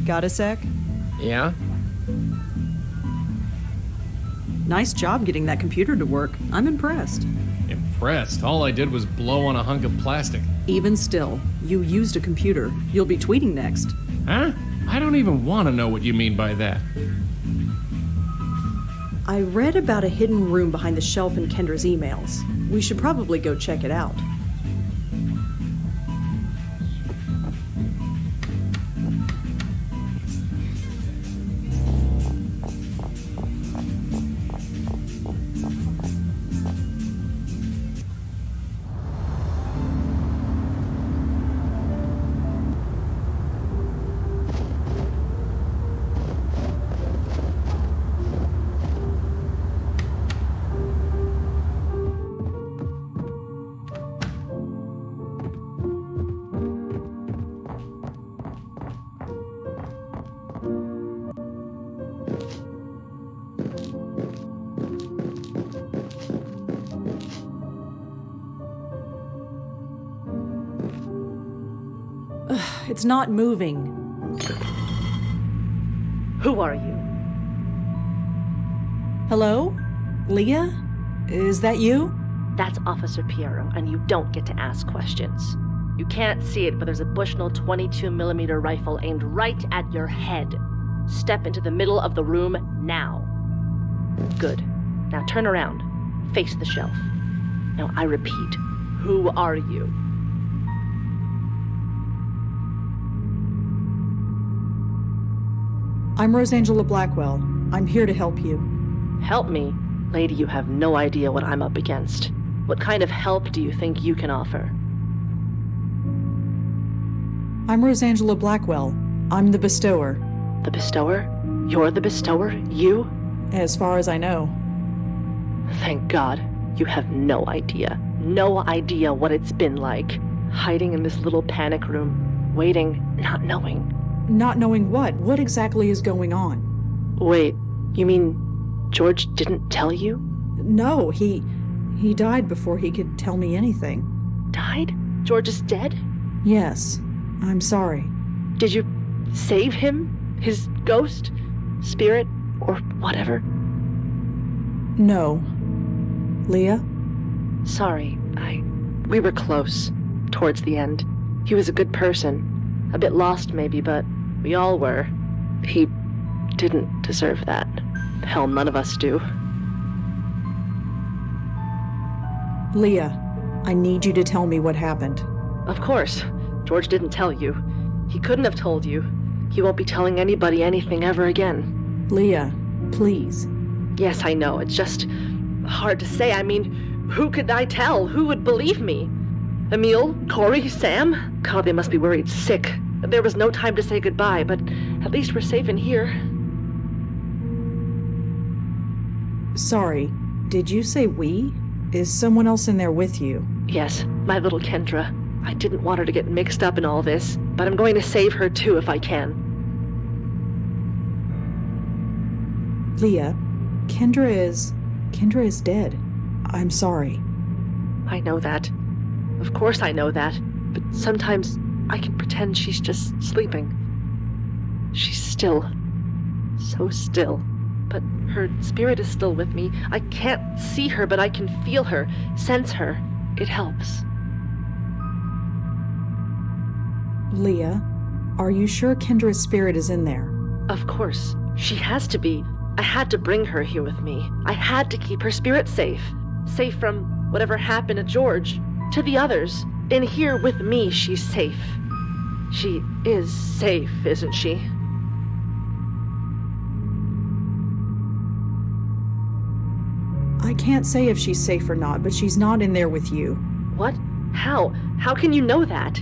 Got a sec? Yeah? Nice job getting that computer to work. I'm impressed. Impressed. All I did was blow on a hunk of plastic. Even still, you used a computer. You'll be tweeting next. Huh? I don't even want to know what you mean by that. I read about a hidden room behind the shelf in Kendra's emails. We should probably go check it out. It's not moving. Who are you? Hello? Leah? Is that you? That's Officer Piero, and you don't get to ask questions. You can't see it, but there's a Bushnell 22mm rifle aimed right at your head. Step into the middle of the room now. Good. Now turn around. Face the shelf. Now I repeat, who are you? I'm Rosangela Blackwell. I'm here to help you. Help me? Lady, you have no idea what I'm up against. What kind of help do you think you can offer? I'm Rosangela Blackwell. I'm the bestower. The bestower? You're the bestower? You? As far as I know. Thank God. You have no idea. No idea what it's been like. Hiding in this little panic room. Waiting, not knowing. Not knowing what? What exactly is going on? Wait, you mean George didn't tell you? No, he died before he could tell me anything. Died? George is dead? Yes. I'm sorry. Did you save him? His ghost? Spirit? Or whatever? No. Leah? Sorry, we were close. Towards the end. He was a good person. A bit lost maybe, but we all were. He didn't deserve that. Hell, none of us do. Leah, I need you to tell me what happened. Of course. George didn't tell you. He couldn't have told you. He won't be telling anybody anything ever again. Leah, please. Yes, I know. It's just hard to say. I mean, who could I tell? Who would believe me? Emil? Corey? Sam? God, they must be worried sick. There was no time to say goodbye, but at least we're safe in here. Sorry, did you say we? Is someone else in there with you? Yes, my little Kendra. I didn't want her to get mixed up in all this, but I'm going to save her too if I can. Leah, Kendra is dead. I'm sorry. I know that. Of course I know that, but sometimes I can pretend she's just sleeping. She's still. So still. But her spirit is still with me. I can't see her, but I can feel her, sense her. It helps. Leah, are you sure Kendra's spirit is in there? Of course. She has to be. I had to bring her here with me. I had to keep her spirit safe. Safe from whatever happened to George. To the others. In here with me, she's safe. She is safe, isn't she? I can't say if she's safe or not, but she's not in there with you. What? How? How can you know that?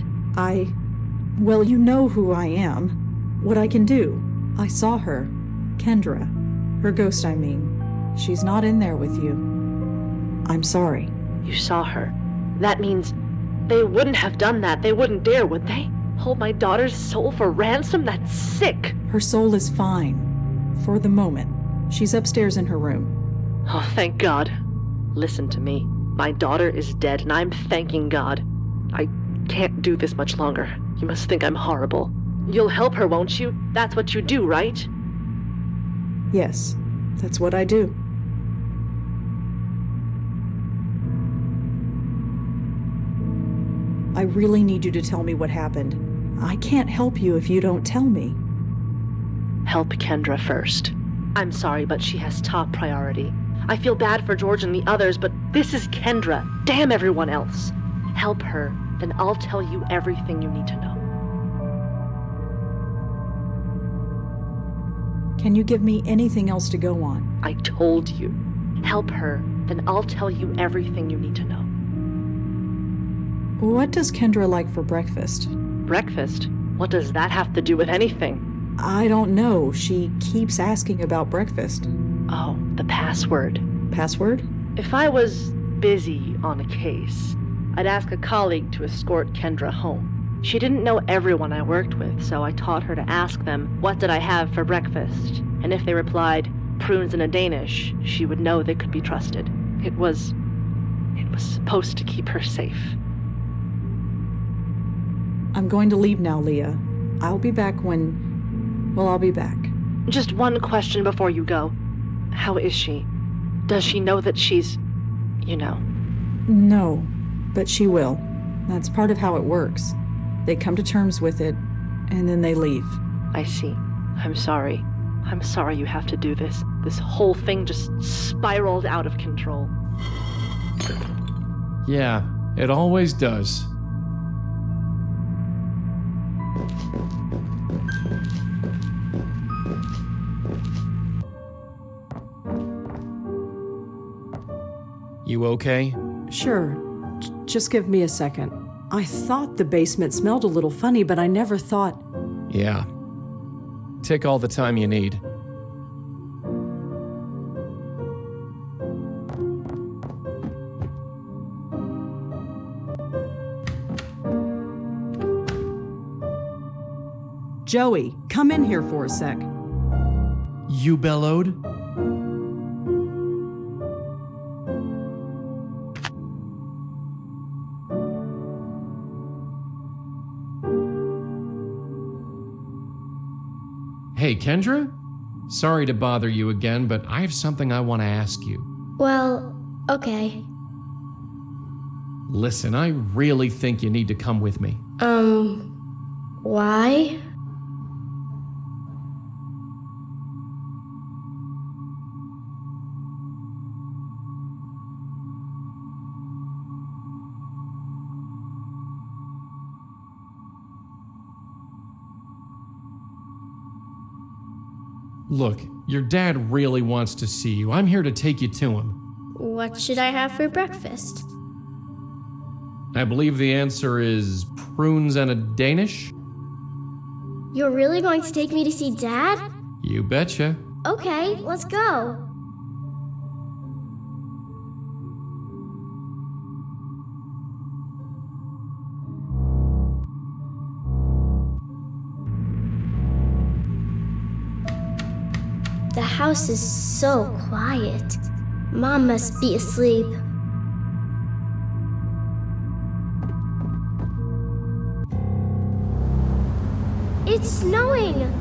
Well, you know who I am. What I can do. I saw her. Kendra. Her ghost, I mean. She's not in there with you. I'm sorry. You saw her. That means they wouldn't have done that. They wouldn't dare, would they? Hold my daughter's soul for ransom? That's sick. Her soul is fine. For the moment. She's upstairs in her room. Oh, thank God. Listen to me. My daughter is dead, and I'm thanking God. I can't do this much longer. You must think I'm horrible. You'll help her, won't you? That's what you do, right? Yes, that's what I do. I really need you to tell me what happened. I can't help you if you don't tell me. Help Kendra first. I'm sorry, but she has top priority. I feel bad for George and the others, but this is Kendra. Damn everyone else. Help her, then I'll tell you everything you need to know. Can you give me anything else to go on? I told you. Help her, then I'll tell you everything you need to know. What does Kendra like for breakfast? Breakfast? What does that have to do with anything? I don't know. She keeps asking about breakfast. Oh, the password. Password? If I was busy on a case, I'd ask a colleague to escort Kendra home. She didn't know everyone I worked with, so I taught her to ask them, what did I have for breakfast? And if they replied, prunes and a Danish, she would know they could be trusted. It was supposed to keep her safe. I'm going to leave now, Leah. I'll be back I'll be back. Just one question before you go. How is she? Does she know that she's, No, but she will. That's part of how it works. They come to terms with it, and then they leave. I see. I'm sorry. I'm sorry you have to do this. This whole thing just spiraled out of control. Yeah, it always does. You okay? Sure. Just give me a second. I thought the basement smelled a little funny, but I never thought... Yeah. Take all the time you need. Joey, come in here for a sec. You bellowed? Hey, Kendra? Sorry to bother you again, but I have something I want to ask you. Well, okay. Listen, I really think you need to come with me. Why? Look, your dad really wants to see you. I'm here to take you to him. What should I have for breakfast? I believe the answer is prunes and a Danish? You're really going to take me to see Dad? You betcha. Okay, let's go. The house is so quiet. Mom must be asleep. It's snowing!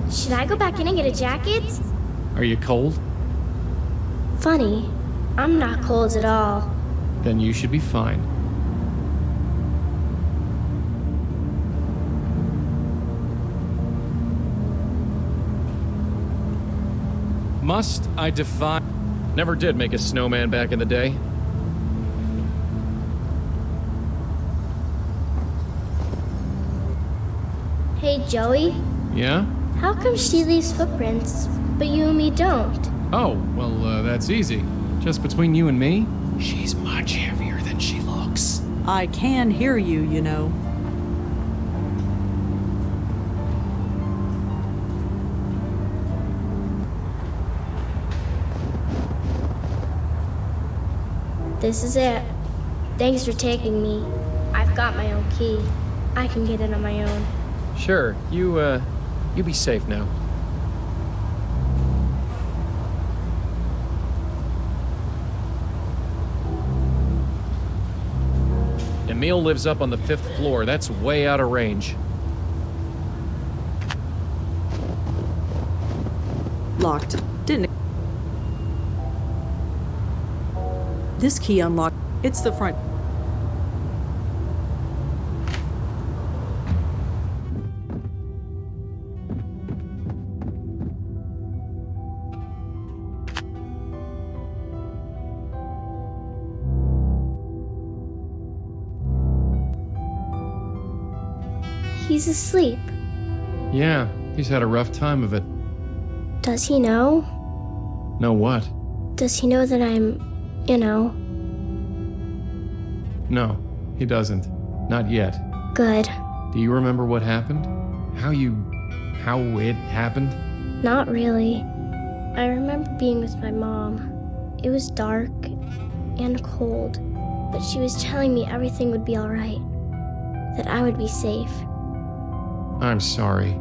Should I go back in and get a jacket? Are you cold? Funny, I'm not cold at all. Then you should be fine. Must I defy? Never did make a snowman back in the day. Hey, Joey. Yeah? How come she leaves footprints, but you and me don't? Oh, well, that's easy. Just between you and me, she's much heavier than she looks. I can hear you, you know. This is it. Thanks for taking me. I've got my own key. I can get in on my own. Sure, you be safe now. Emil lives up on the 5th floor. That's way out of range. Locked, didn't it? This key unlocked. It's the front. He's asleep. Yeah, he's had a rough time of it. Does he know? Know what? Does he know that I'm, No, he doesn't. Not yet. Good. Do you remember what happened? How it happened? Not really. I remember being with my mom. It was dark and cold, but she was telling me everything would be alright. That I would be safe. I'm sorry.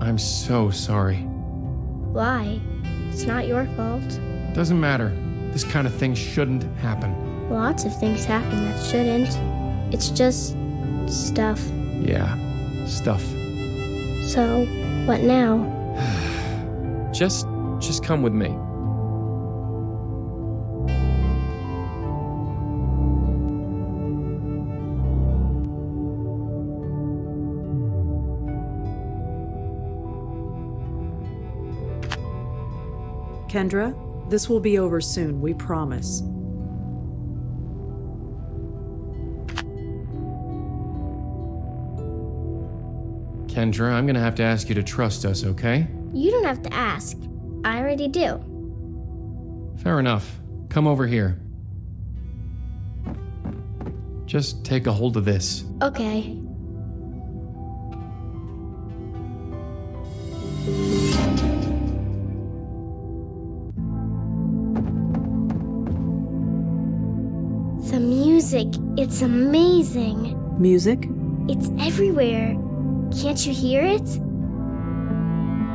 I'm so sorry. Why? It's not your fault. Doesn't matter. This kind of thing shouldn't happen. Lots of things happen that shouldn't. It's just stuff. Yeah, stuff. So, what now? Just come with me. Kendra, this will be over soon, we promise. Kendra, I'm gonna have to ask you to trust us, okay? You don't have to ask. I already do. Fair enough. Come over here. Just take a hold of this. Okay. The music, it's amazing. Music? It's everywhere. Can't you hear it?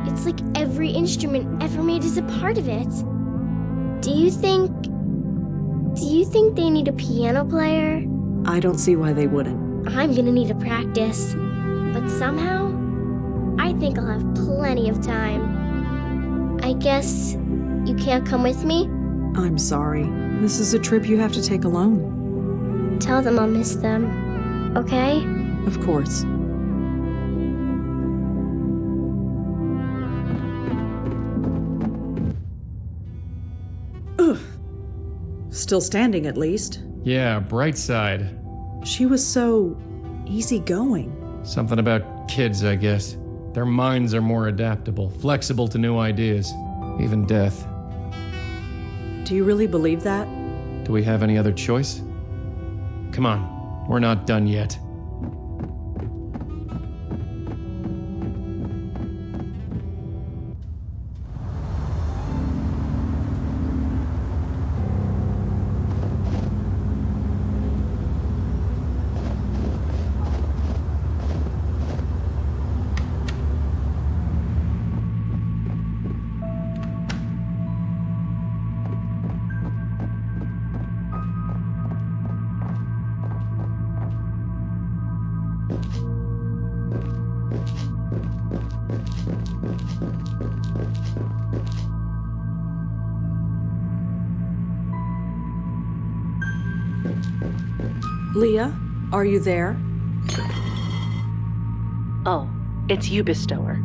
It's like every instrument ever made is a part of it. Do you think they need a piano player? I don't see why they wouldn't. I'm gonna need a practice. But somehow, I think I'll have plenty of time. I guess you can't come with me? I'm sorry. This is a trip you have to take alone. Tell them I'll miss them. Okay? Of course. Ugh. Still standing, at least. Yeah, bright side. She was so easygoing. Something about kids, I guess. Their minds are more adaptable, flexible to new ideas, even death. Do you really believe that? Do we have any other choice? Come on, we're not done yet. Leah, are you there? Oh, it's you, Bestower.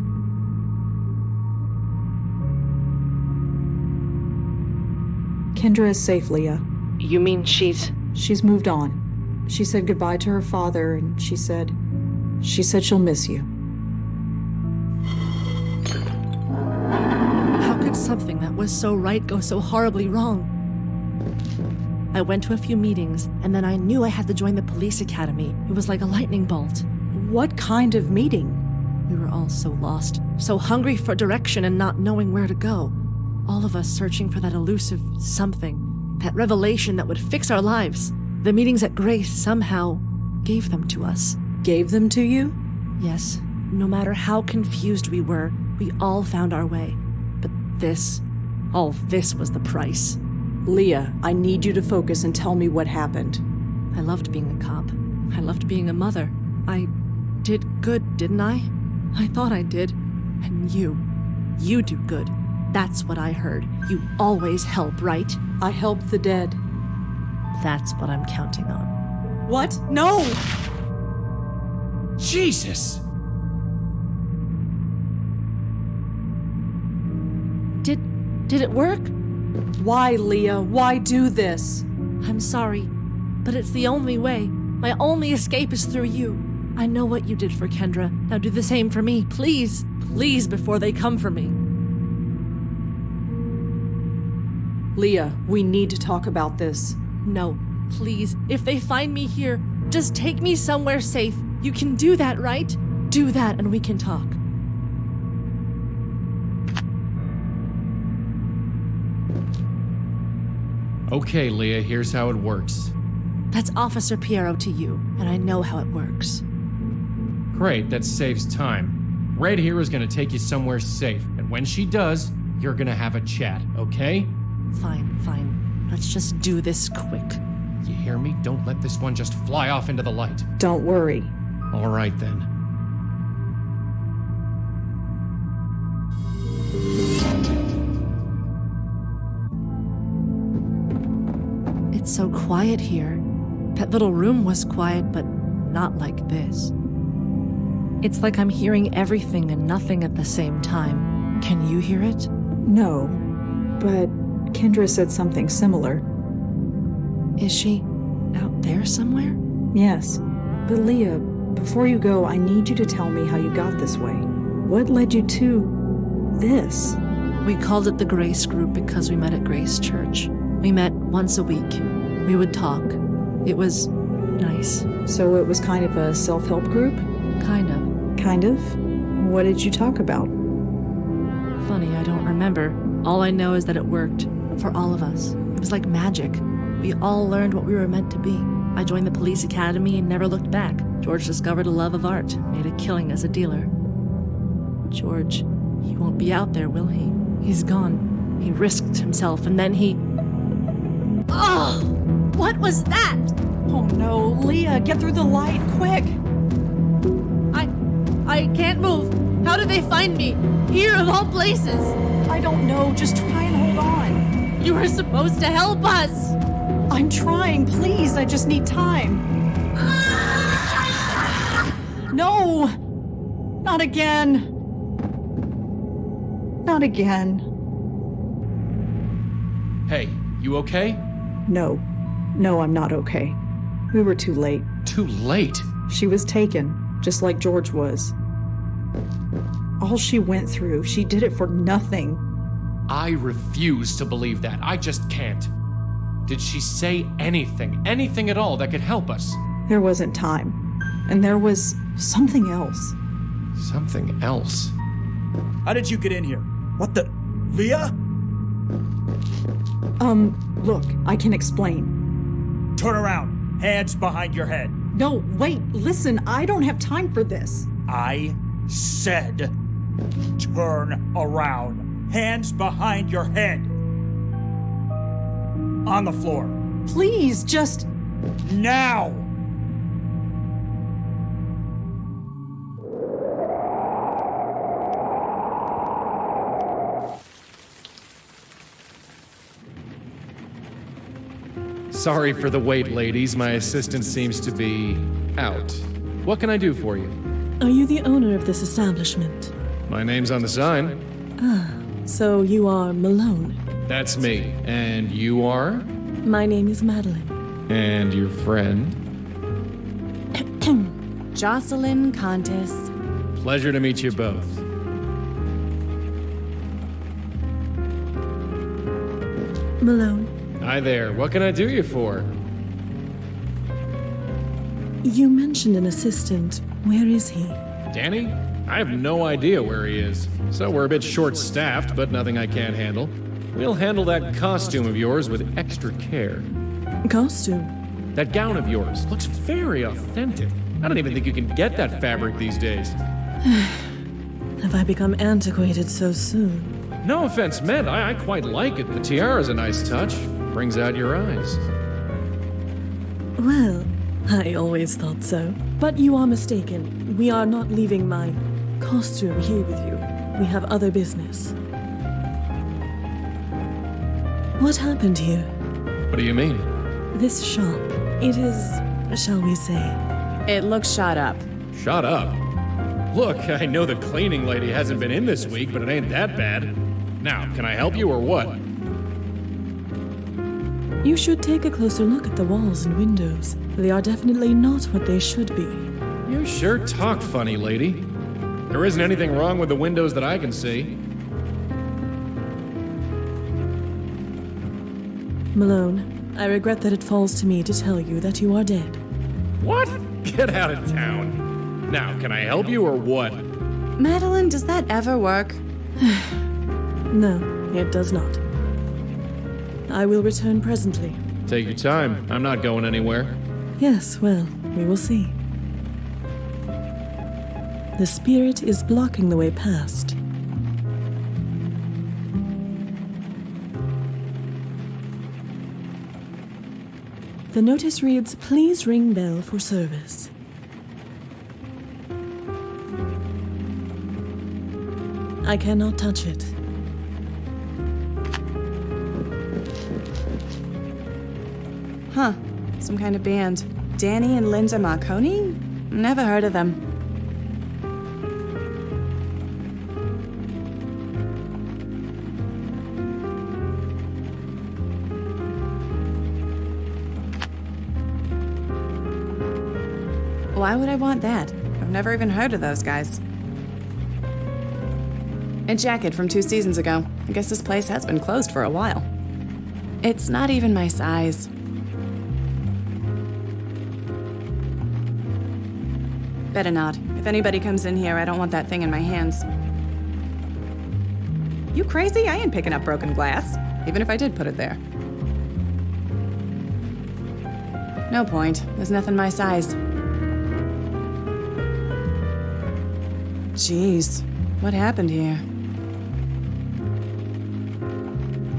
Kendra is safe, Leah. You mean she's... She's moved on. She said goodbye to her father, and she said she'll miss you. How could something that was so right go so horribly wrong? I went to a few meetings, and then I knew I had to join the police academy. It was like a lightning bolt. What kind of meeting? We were all so lost, so hungry for direction and not knowing where to go. All of us searching for that elusive something, that revelation that would fix our lives. The meetings at Grace somehow gave them to us. Gave them to you? Yes, no matter how confused we were, we all found our way. But all this was the price. Leah, I need you to focus and tell me what happened. I loved being a cop. I loved being a mother. I did good, didn't I? I thought I did. And you do good. That's what I heard. You always help, right? I help the dead. That's what I'm counting on. What? No! Jesus! Did it work? Why, Leah? Why do this? I'm sorry, but it's the only way. My only escape is through you. I know what you did for Kendra. Now do the same for me, please. Please, before they come for me. Leah, we need to talk about this. No, please. If they find me here, just take me somewhere safe. You can do that, right? Do that and we can talk. Okay, Leah, here's how it works. That's Officer Piero to you, and I know how it works. Great, that saves time. Red here is gonna take you somewhere safe, and when she does, you're gonna have a chat, okay? Fine. Let's just do this quick. You hear me? Don't let this one just fly off into the light. Don't worry. All right, then. It's so quiet here. That little room was quiet, but not like this. It's like I'm hearing everything and nothing at the same time. Can you hear it? No, but Kendra said something similar. Is she out there somewhere? Yes, but Leah, before you go, I need you to tell me how you got this way. What led you to this? We called it the Grace Group because we met at Grace Church. We met once a week. We would talk. It was nice. So it was kind of a self-help group? Kind of. Kind of? What did you talk about? Funny, I don't remember. All I know is that it worked. For all of us. It was like magic. We all learned what we were meant to be. I joined the police academy and never looked back. George discovered a love of art, made a killing as a dealer. George, he won't be out there, will he? He's gone. He risked himself and then he... Oh! What was that? Oh no, Leah, get through the light, quick! I can't move. How did they find me? Here of all places. I don't know, just try and hold on. You were supposed to help us. I'm trying, please, I just need time. No! Not again. Not again. Hey, you okay? No, I'm not okay. We were too late. Too late. She was taken, just like George was. All she went through, she did it for nothing. I refuse to believe that. I just can't. Did she say anything at all that could help us? There wasn't time. And there was something else. Something else? How did you get in here? What the... Leah? Look, I can explain. Turn around. Hands behind your head. No, wait, listen, I don't have time for this. I said turn around. Hands behind your head. On the floor. Please, just... Now! Sorry for the wait, ladies. My assistant seems to be out. What can I do for you? Are you the owner of this establishment? My name's on the sign. So you are Malone. That's me. And you are? My name is Madeline. And your friend? Jocelyn Contis. Pleasure to meet you both. Malone, Hi there. What can I do you for? you mentioned an assistant. Where is he? Danny? I have no idea where he is. So we're a bit short-staffed, but nothing I can't handle. We'll handle that costume of yours with extra care. Costume? That gown of yours looks very authentic. I don't even think you can get that fabric these days. Have I become antiquated so soon? No offense meant, I quite like it. The tiara's a nice touch. Brings out your eyes. Well, I always thought so. But you are mistaken. We are not leaving my costume here with you. We have other business. What happened here? What do you mean? This shop, it is, shall we say, It looks shot up. Shut up. Look, I know the cleaning lady hasn't been in this week, but it ain't that bad. Now, can I help you or what? you should take a closer look at the walls and windows. They are definitely not what they should be. You sure talk funny, lady. There isn't anything wrong with the windows that I can see. Malone, I regret that it falls to me to tell you that you are dead. What? Get out of town. Now, can I help you or what? Madeline, does that ever work? No, it does not. I will return presently. Take your time. I'm not going anywhere. Yes, well, we will see. The spirit is blocking the way past. The notice reads, "Please ring bell for service." I cannot touch it. Huh. Some kind of band. Danny and Linda Marconi? Never heard of them. Why would I want that? I've never even heard of those guys. A jacket from 2 seasons ago. I guess this place has been closed for a while. It's not even my size. Better not. If anybody comes in here, I don't want that thing in my hands. You crazy? I ain't picking up broken glass, even if I did put it there. No point. There's nothing my size. Jeez, what happened here?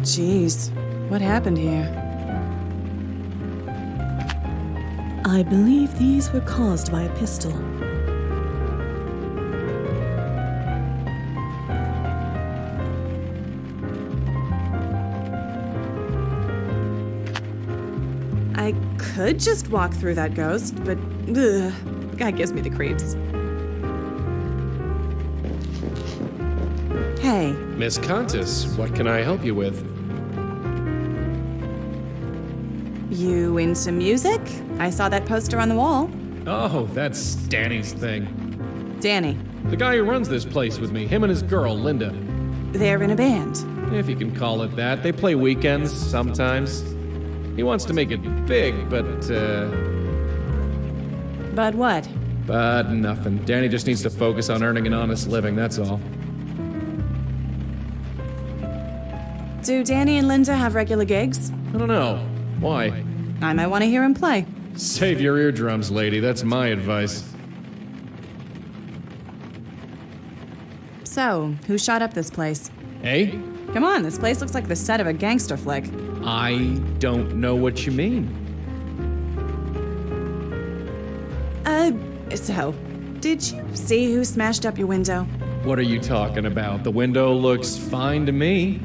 Jeez, what happened here? I believe these were caused by a pistol. I could just walk through that ghost, but ugh, the guy gives me the creeps. Hey, Miss Contis, what can I help you with? you into music? I saw that poster on the wall. Oh, that's Danny's thing. Danny, The guy who runs this place with me, him and his girl, Linda. they're in a band. If you can call it that. They play weekends sometimes. He wants to make it big, but But what? nothing. Danny just needs to focus on earning an honest living, that's all. Do Danny and Linda have regular gigs? I don't know. Why? I might want to hear him play. Save your eardrums, lady. That's my advice. So, who shot up this place? Hey? Come on, this place looks like the set of a gangster flick. I don't know what you mean. So, did you see who smashed up your window? What are you talking about? The window looks fine to me.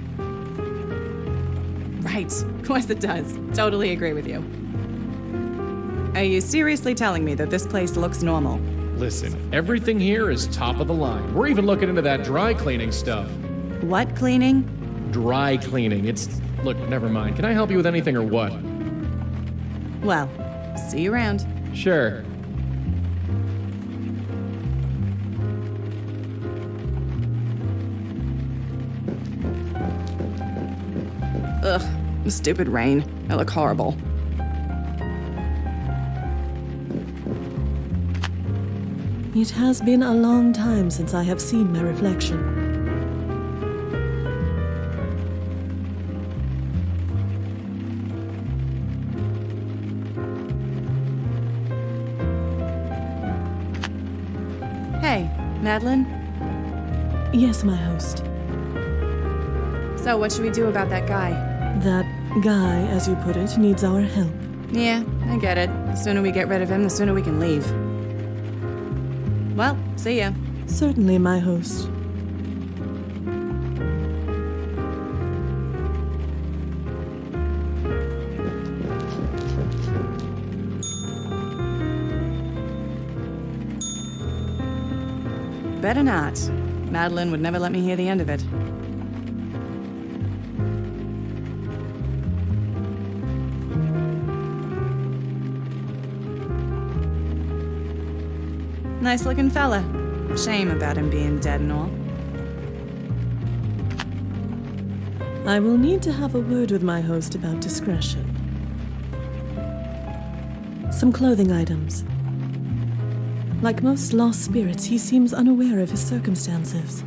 Right, of course it does. Totally agree with you. Are you seriously telling me that this place looks normal? Listen, everything here is top of the line. We're even looking into that dry cleaning stuff. What cleaning? Dry cleaning. Look, never mind. Can I help you with anything or what? Well, see you around. Sure. Ugh, stupid rain. I look horrible. It has been a long time since I have seen my reflection. Hey, Madeline? Yes, my host. So what should we do about that guy? That guy, as you put it, needs our help. Yeah, I get it. The sooner we get rid of him, the sooner we can leave. Well, see ya. Certainly, my host. better not. Madeline would never let me hear the end of it. Nice looking fella. Shame about him being dead and all. I will need to have a word with my host about discretion. Some clothing items. Like most lost spirits, he seems unaware of his circumstances.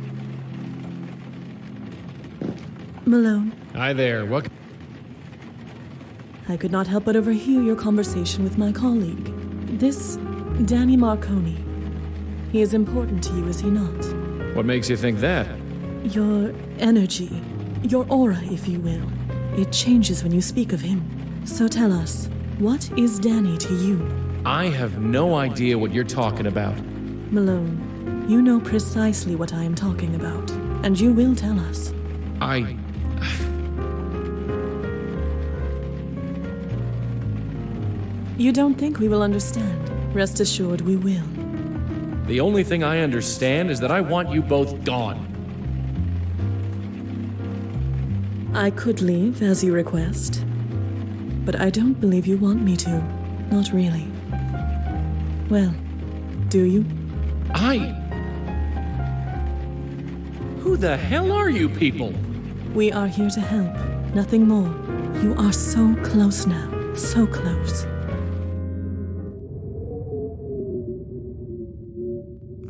Malone, Hi there. What? I could not help but overhear your conversation with my colleague. This Danny Marconi. He is important to you, is he not? What makes you think that? Your energy, your aura, if you will. It changes when you speak of him. So tell us, what is Danny to you? I have no idea what you're talking about. Malone, you know precisely what I am talking about, and you will tell us. You don't think we will understand? Rest assured we will. The only thing I understand is that I want you both gone. I could leave, as you request. But I don't believe you want me to. Not really. Well, do you? Who the hell are you people? We are here to help, nothing more. You are so close now, so close.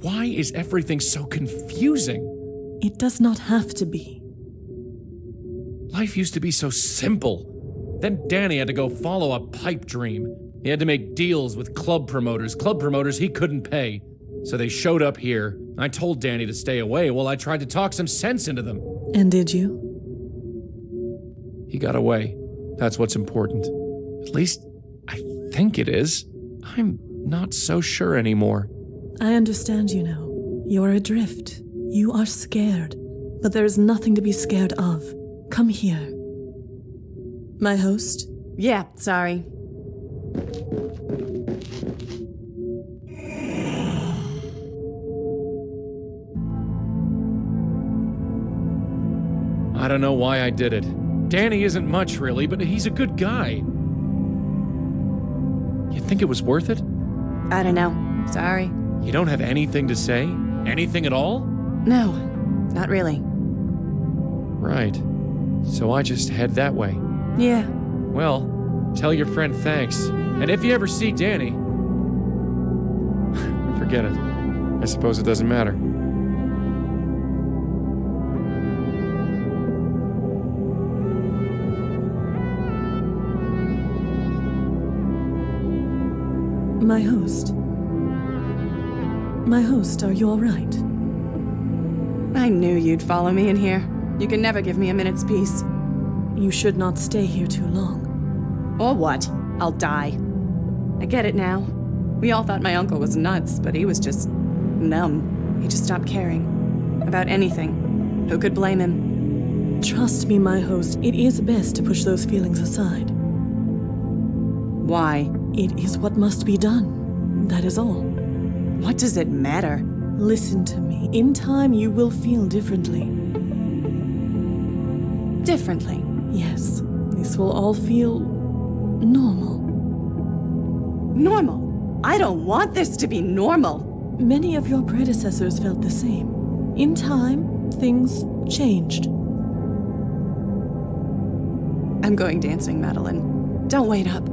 Why is everything so confusing? It does not have to be. Life used to be so simple. Then Danny had to go follow a pipe dream. He had to make deals with club promoters he couldn't pay. So they showed up here. I told Danny to stay away while I tried to talk some sense into them. And did you? He got away. That's what's important. At least, I think it is. I'm not so sure anymore. I understand, you know. You are adrift. You are scared. But there is nothing to be scared of. Come here. My host? Yeah, sorry. I don't know why I did it. Danny isn't much, really, but he's a good guy. You think it was worth it? I don't know. Sorry. You don't have anything to say? Anything at all? No, not really. Right. So I just head that way. Yeah. Well, tell your friend thanks. And if you ever see Danny... forget it. I suppose it doesn't matter. My host. My host, are you all right? I knew you'd follow me in here. You can never give me a minute's peace. You should not stay here too long. Or what? I'll die. I get it now. We all thought my uncle was nuts, but he was just numb. He just stopped caring. About anything. Who could blame him? Trust me, my host, it is best to push those feelings aside. Why? It is what must be done. That is all. What does it matter? Listen to me. In time, you will feel differently. Differently? Yes. This will all feel normal. Normal? I don't want this to be normal. Many of your predecessors felt the same. In time, things changed. I'm going dancing, Madeline. Don't wait up.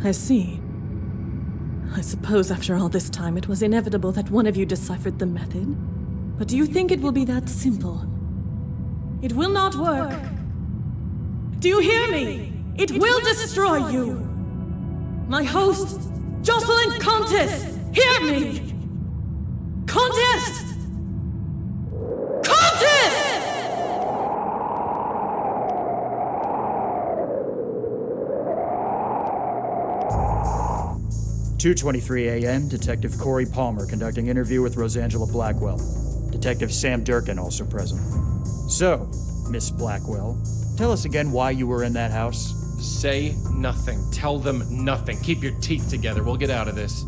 I see. I suppose after all this time it was inevitable that one of you deciphered the method. But do you think it will be that simple? It will not work. Do you hear me? It will destroy you. My host, Jocelyn Countess, hear me! Countess! Countess! 2:23 a.m., Detective Corey Palmer conducting interview with Rosangela Blackwell. Detective Sam Durkin also present. So, Miss Blackwell, tell us again why you were in that house. Say nothing. Tell them nothing. Keep your teeth together. We'll get out of this.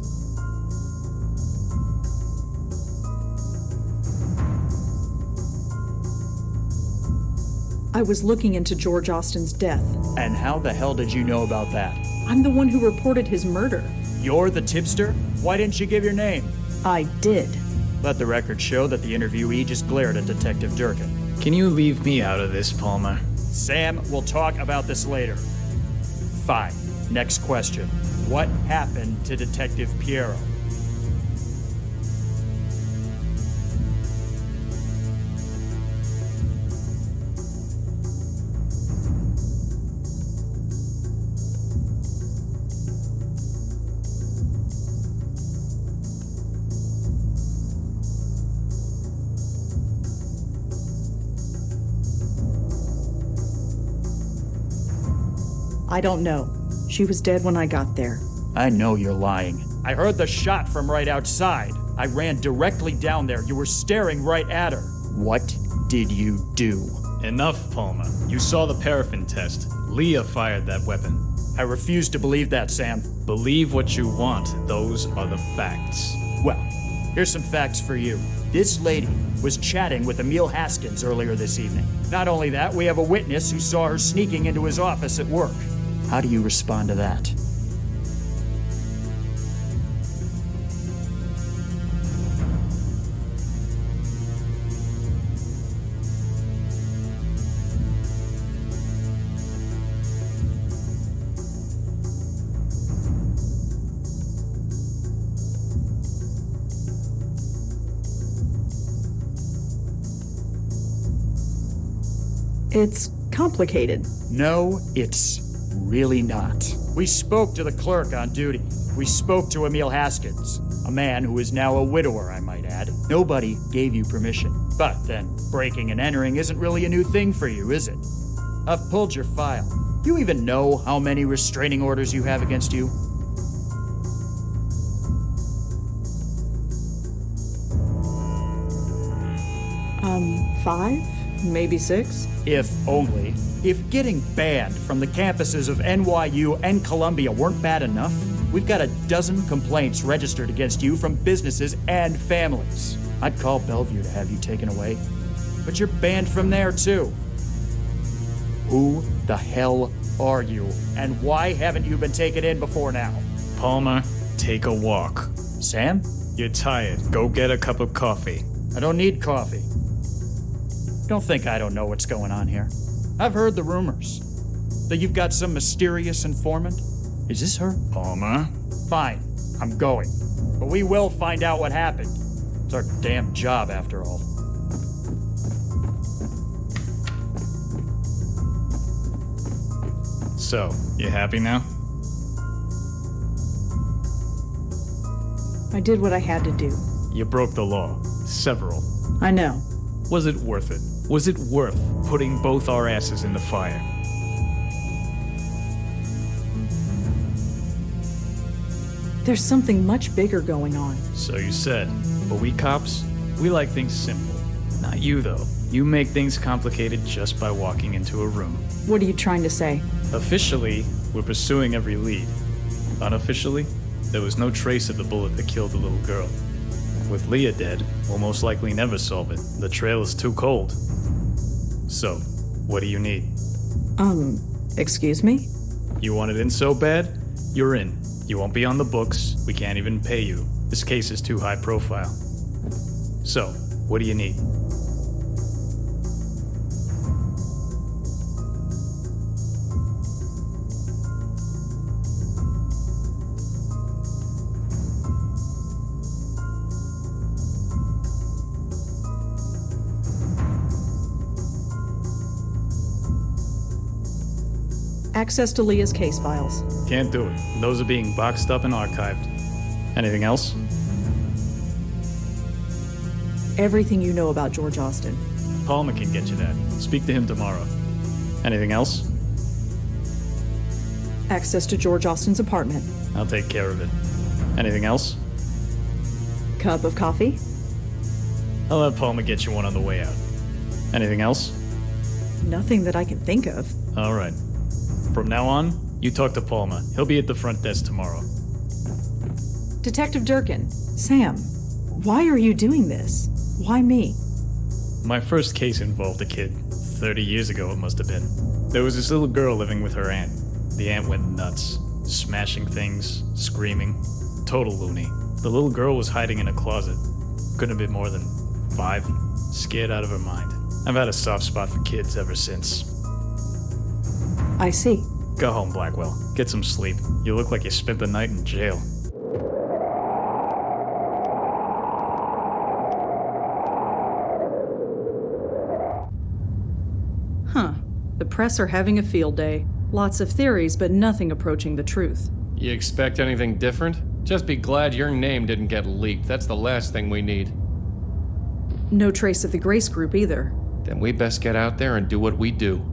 I was looking into George Austin's death. And how the hell did you know about that? I'm the one who reported his murder. You're the tipster? Why didn't you give your name? I did. Let the record show that the interviewee just glared at Detective Durkin. Can you leave me out of this, Palmer? Sam, we'll talk about this later. Fine. Next question. What happened to Detective Piero? I don't know. She was dead when I got there. I know you're lying. I heard the shot from right outside. I ran directly down there. You were staring right at her. What did you do? Enough, Palmer. You saw the paraffin test. Leah fired that weapon. I refuse to believe that, Sam. Believe what you want. Those are the facts. Well, here's some facts for you. This lady was chatting with Emil Haskins earlier this evening. Not only that, we have a witness who saw her sneaking into his office at work. How do you respond to that? It's complicated. No, it's really not. We spoke to the clerk on duty. We spoke to Emil Haskins, a man who is now a widower, I might add. Nobody gave you permission. But then, breaking and entering isn't really a new thing for you, is it? I've pulled your file. Do you even know how many restraining orders you have against you? 5? Maybe 6? If only. If getting banned from the campuses of NYU and Columbia weren't bad enough, we've got a dozen complaints registered against you from businesses and families. I'd call Bellevue to have you taken away. But you're banned from there, too. Who the hell are you? And why haven't you been taken in before now? Palmer, take a walk. Sam? You're tired. Go get a cup of coffee. I don't need coffee. Don't think I don't know what's going on here. I've heard the rumors that you've got some mysterious informant. Is this her? Palmer? Fine, I'm going. But we will find out what happened. It's our damn job, after all. So, you happy now? I did what I had to do. You broke the law. Several. I know. Was it worth it? Was it worth putting both our asses in the fire? There's something much bigger going on. So you said. But we cops, we like things simple. Not you, though. You make things complicated just by walking into a room. What are you trying to say? Officially, we're pursuing every lead. Unofficially, there was no trace of the bullet that killed the little girl. With Leah dead, we'll most likely never solve it. The trail is too cold. So, what do you need? Excuse me? You want it in so bad? You're in. You won't be on the books. We can't even pay you. This case is too high profile. So, what do you need? Access to Leah's case files. Can't do it. Those are being boxed up and archived. Anything else? Everything you know about George Austin. Palmer can get you that. Speak to him tomorrow. Anything else? Access to George Austin's apartment. I'll take care of it. Anything else? Cup of coffee? I'll let Palmer get you one on the way out. Anything else? Nothing that I can think of. All right. From now on, you talk to Palmer. He'll be at the front desk tomorrow. Detective Durkin, Sam, why are you doing this? Why me? My first case involved a kid. 30 years ago, it must have been. There was this little girl living with her aunt. The aunt went nuts, smashing things, screaming. Total loony. The little girl was hiding in a closet. Couldn't have been more than 5. Scared out of her mind. I've had a soft spot for kids ever since. I see. Go home, Blackwell. Get some sleep. You look like you spent the night in jail. Huh. The press are having a field day. Lots of theories, but nothing approaching the truth. You expect anything different? Just be glad your name didn't get leaked. That's the last thing we need. No trace of the Grace Group either. Then we best get out there and do what we do.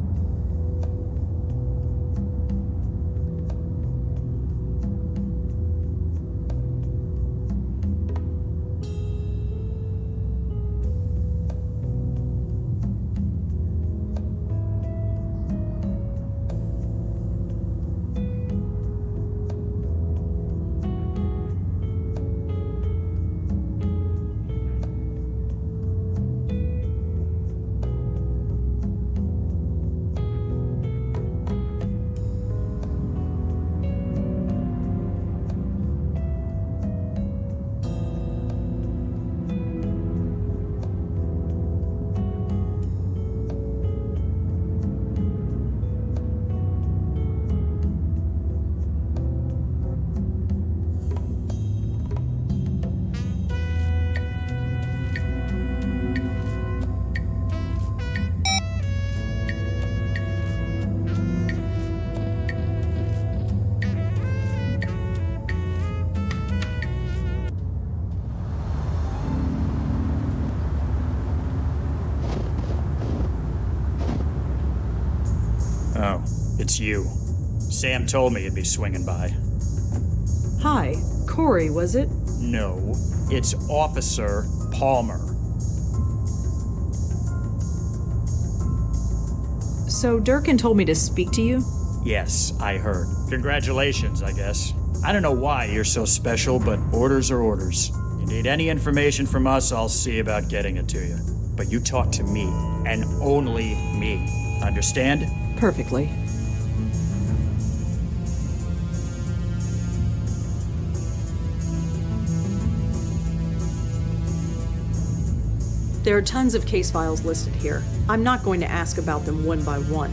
Oh, it's you. Sam told me you'd be swinging by. Hi. Corey, was it? No, it's Officer Palmer. So Durkin told me to speak to you? Yes, I heard. Congratulations, I guess. I don't know why you're so special, but orders are orders. You need any information from us, I'll see about getting it to you. But you talk to me, and only me. Understand? Perfectly. There are tons of case files listed here. I'm not going to ask about them one by one.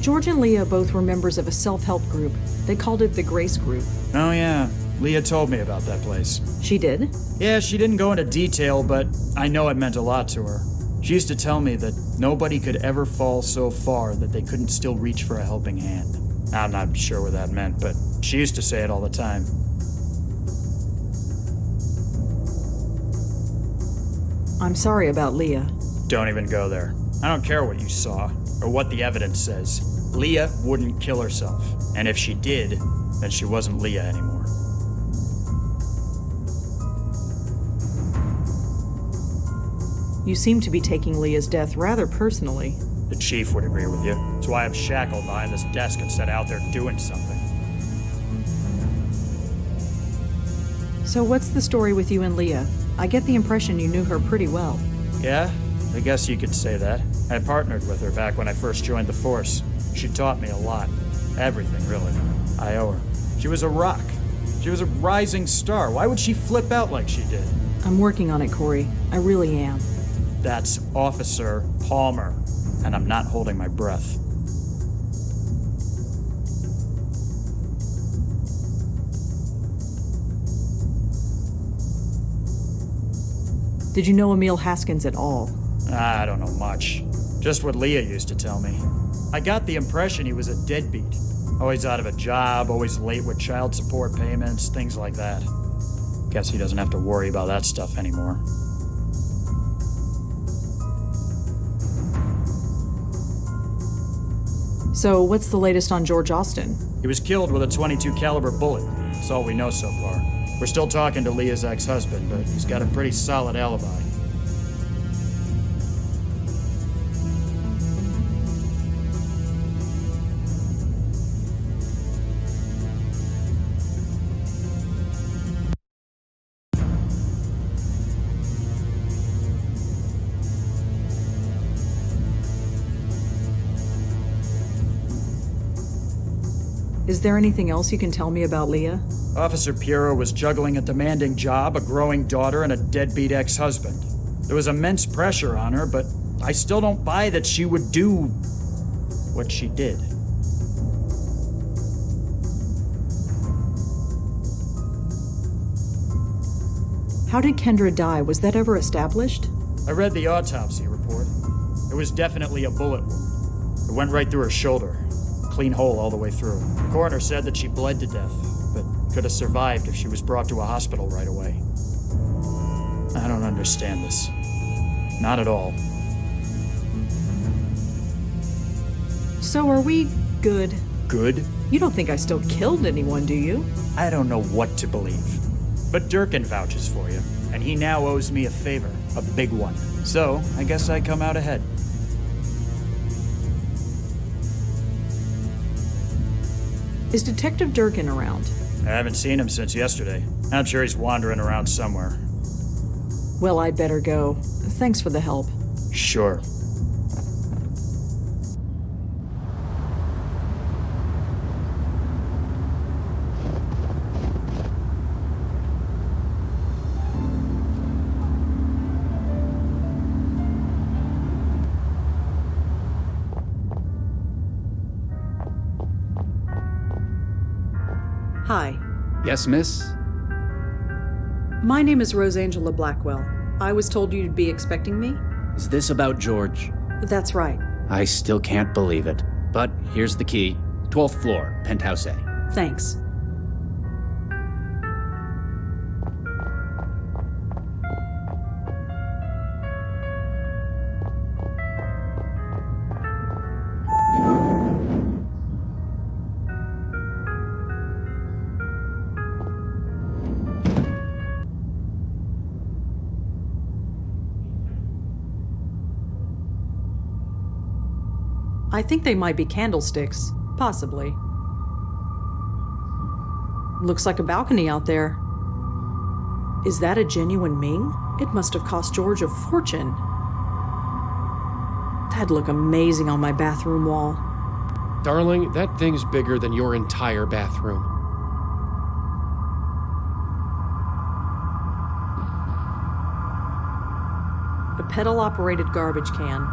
George and Leah both were members of a self-help group. They called it the Grace Group. Oh yeah, Leah told me about that place. She did? Yeah, she didn't go into detail, but I know it meant a lot to her. She used to tell me that nobody could ever fall so far that they couldn't still reach for a helping hand. I'm not sure what that meant, but she used to say it all the time. I'm sorry about Leah. Don't even go there. I don't care what you saw, or what the evidence says. Leah wouldn't kill herself. And if she did, then she wasn't Leah anymore. You seem to be taking Leah's death rather personally. The chief would agree with you. That's why I'm shackled behind this desk instead of out there doing something. So what's the story with you and Leah? I get the impression you knew her pretty well. Yeah, I guess you could say that. I partnered with her back when I first joined the force. She taught me a lot. Everything, really. I owe her. She was a rock. She was a rising star. Why would she flip out like she did? I'm working on it, Corey. I really am. That's Officer Palmer, and I'm not holding my breath. Did you know Emil Haskins at all? I don't know much. Just what Leah used to tell me. I got the impression he was a deadbeat. Always out of a job, always late with child support payments, things like that. Guess he doesn't have to worry about that stuff anymore. So what's the latest on George Austin? He was killed with a .22 caliber bullet. That's all we know so far. We're still talking to Leah's ex-husband, but he's got a pretty solid alibi. Is there anything else you can tell me about Leah? Officer Piero was juggling a demanding job, a growing daughter, and a deadbeat ex-husband. There was immense pressure on her, but I still don't buy that she would do what she did. How did Kendra die? Was that ever established? I read the autopsy report. It was definitely a bullet wound. It went right through her shoulder. Clean hole all the way through. The coroner said that she bled to death, but could have survived if she was brought to a hospital right away. I don't understand this. Not at all. So are we good? Good? You don't think I still killed anyone, do you? I don't know what to believe. But Durkin vouches for you, and he now owes me a favor, a big one. So, I guess I come out ahead. Is Detective Durkin around? I haven't seen him since yesterday. I'm sure he's wandering around somewhere. Well, I'd better go. Thanks for the help. Sure. Hi. Yes, miss? My name is Rosangela Blackwell. I was told you'd be expecting me? Is this about George? That's right. I still can't believe it. But here's the key. 12th floor, penthouse A. Thanks. I think they might be candlesticks. Possibly. Looks like a balcony out there. Is that a genuine Ming? It must have cost George a fortune. That'd look amazing on my bathroom wall. Darling, that thing's bigger than your entire bathroom. A pedal-operated garbage can.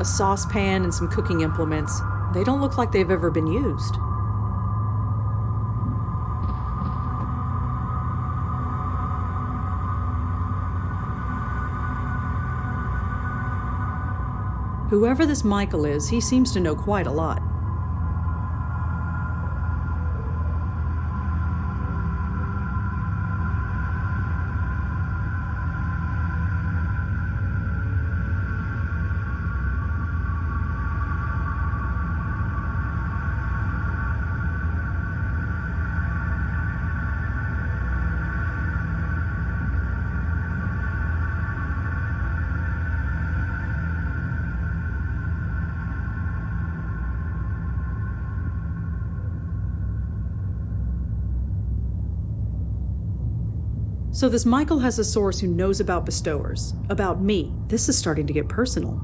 A saucepan and some cooking implements. They don't look like they've ever been used. Whoever this Michael is, he seems to know quite a lot. So this Michael has a source who knows about bestowers, about me. This is starting to get personal.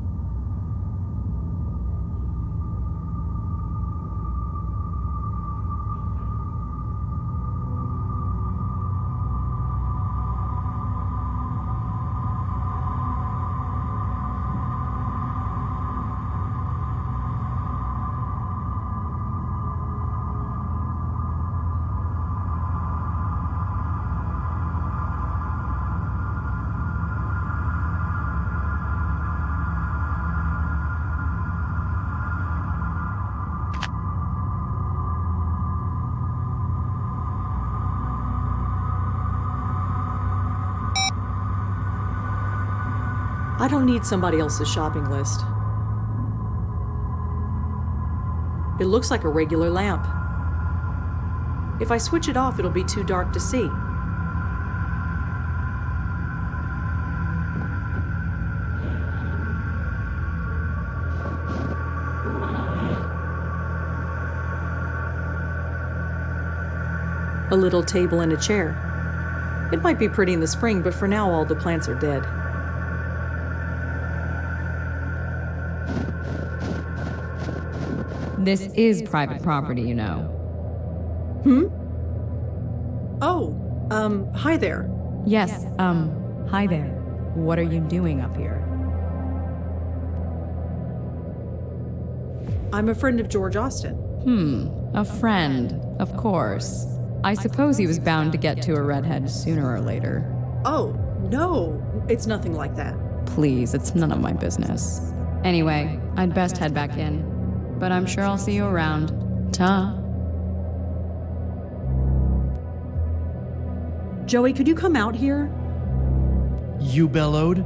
I don't need somebody else's shopping list. It looks like a regular lamp. If I switch it off, it'll be too dark to see. A little table and a chair. It might be pretty in the spring, but for now all the plants are dead. This is private property, you know. Oh, hi there. Yes, hi there. What are you doing up here? I'm a friend of George Austin. A friend, of course. I suppose he was bound to get to a redhead sooner or later. Oh, no, it's nothing like that. Please, it's none of my business. Anyway, I'd best head back in. But I'm sure I'll see you around. Ta. Joey, could you come out here? You bellowed?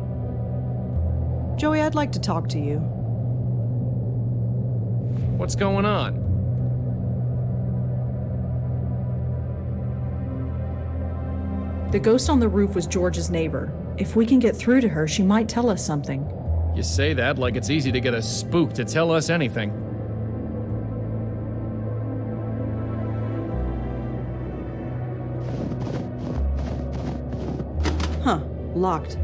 Joey, I'd like to talk to you. What's going on? The ghost on the roof was George's neighbor. If we can get through to her, she might tell us something. You say that like it's easy to get a spook to tell us anything. Huh, locked.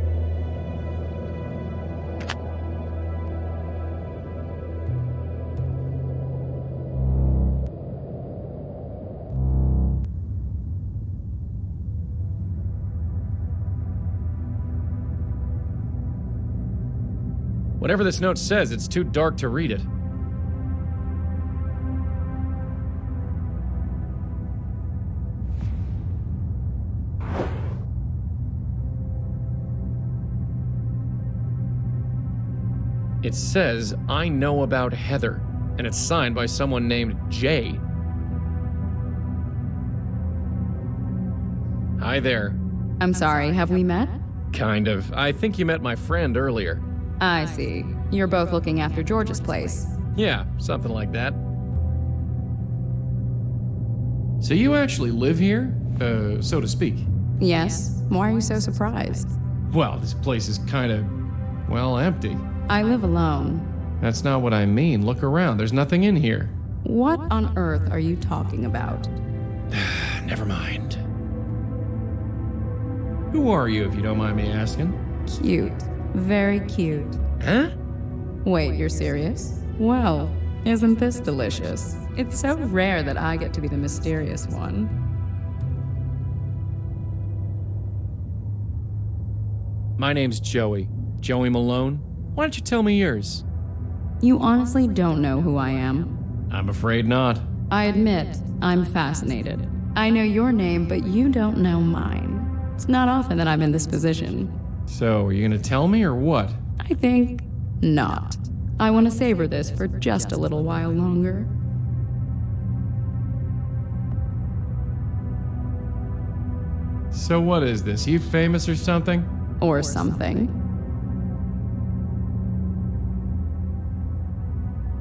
Whatever this note says, it's too dark to read it. It says, I know about Heather, and it's signed by someone named Jay. Hi there. I'm sorry, have we met? Kind of. I think you met my friend earlier. I see. You're both looking after George's place. Yeah, something like that. So you actually live here? So to speak? Yes? Why are you so surprised? Well, this place is kinda, well, empty. I live alone. That's not what I mean. Look around. There's nothing in here. What on earth are you talking about? Never mind. Who are you, if you don't mind me asking? Cute. Very cute. Huh? Wait, you're serious? Well, isn't this delicious? It's so rare that I get to be the mysterious one. My name's Joey. Joey Malone. Why don't you tell me yours? You honestly don't know who I am? I'm afraid not. I admit, I'm fascinated. I know your name, but you don't know mine. It's not often that I'm in this position. So, are you gonna tell me or what? I think not. I want to savor this for just a little while longer. So what is this? You famous or something? Or something.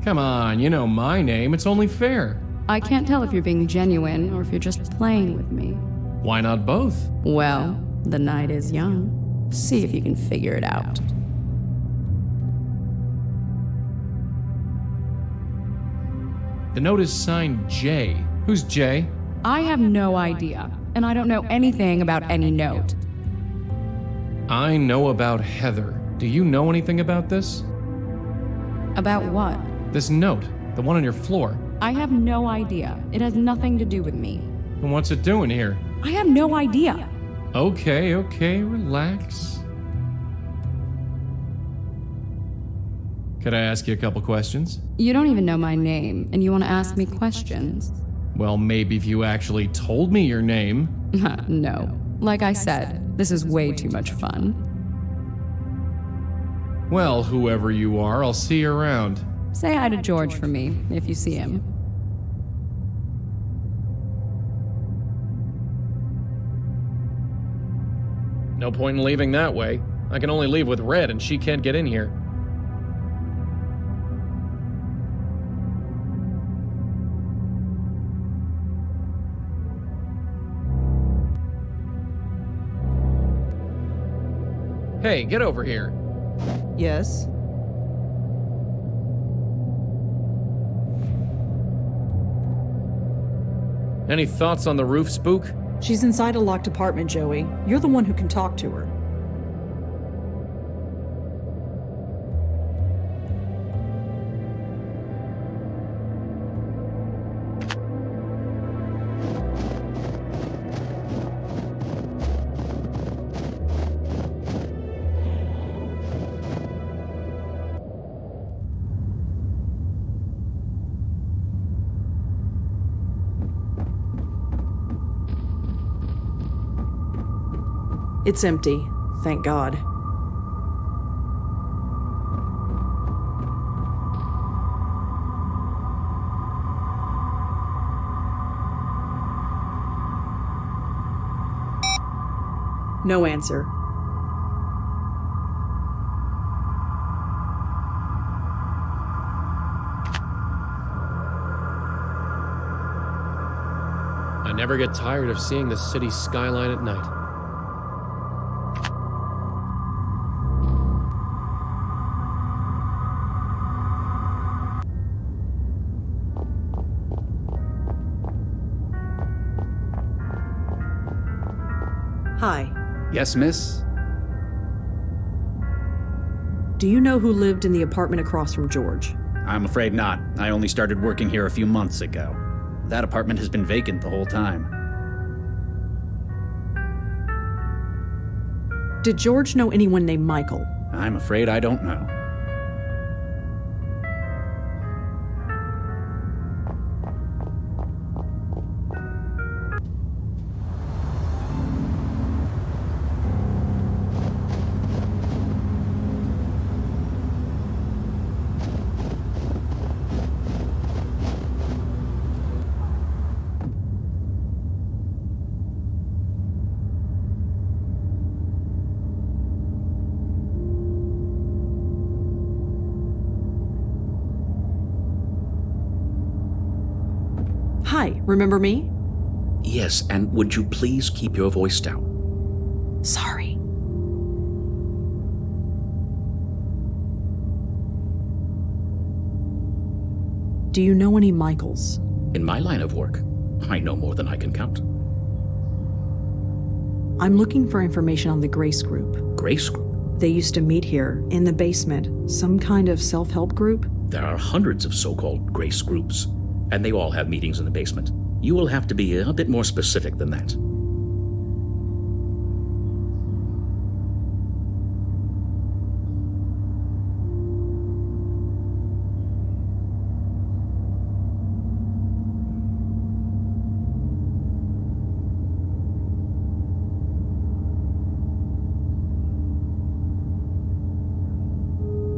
Come on, you know my name. It's only fair. I can't tell if you're being genuine or if you're just playing with me. Why not both? Well, the night is young. See if you can figure it out. The note is signed Jay. Who's Jay? I have no idea, and I don't know anything about any note. I know about Heather. Do you know anything about this? About what? This note, the one on your floor. I have no idea. It has nothing to do with me. And what's it doing here? I have no idea. Okay, relax. Could I ask you a couple questions? You don't even know my name, and you want to ask me questions? Well, maybe if you actually told me your name. No. Like I said, this is way too much fun. Well, whoever you are, I'll see you around. Say hi to George for me, if you see him. No point in leaving that way. I can only leave with Red, and she can't get in here. Hey, get over here. Yes? Any thoughts on the roof spook? She's inside a locked apartment, Joey. You're the one who can talk to her. It's empty, thank God. No answer. I never get tired of seeing the city skyline at night. Hi. Yes, miss? Do you know who lived in the apartment across from George? I'm afraid not. I only started working here a few months ago. That apartment has been vacant the whole time. Did George know anyone named Michael? I'm afraid I don't know. Hi, remember me? Yes, and would you please keep your voice down? Sorry. Do you know any Michaels? In my line of work, I know more than I can count. I'm looking for information on the Grace Group. Grace Group? They used to meet here, in the basement. Some kind of self-help group? There are hundreds of so-called Grace Groups, and they all have meetings in the basement. You will have to be a bit more specific than that.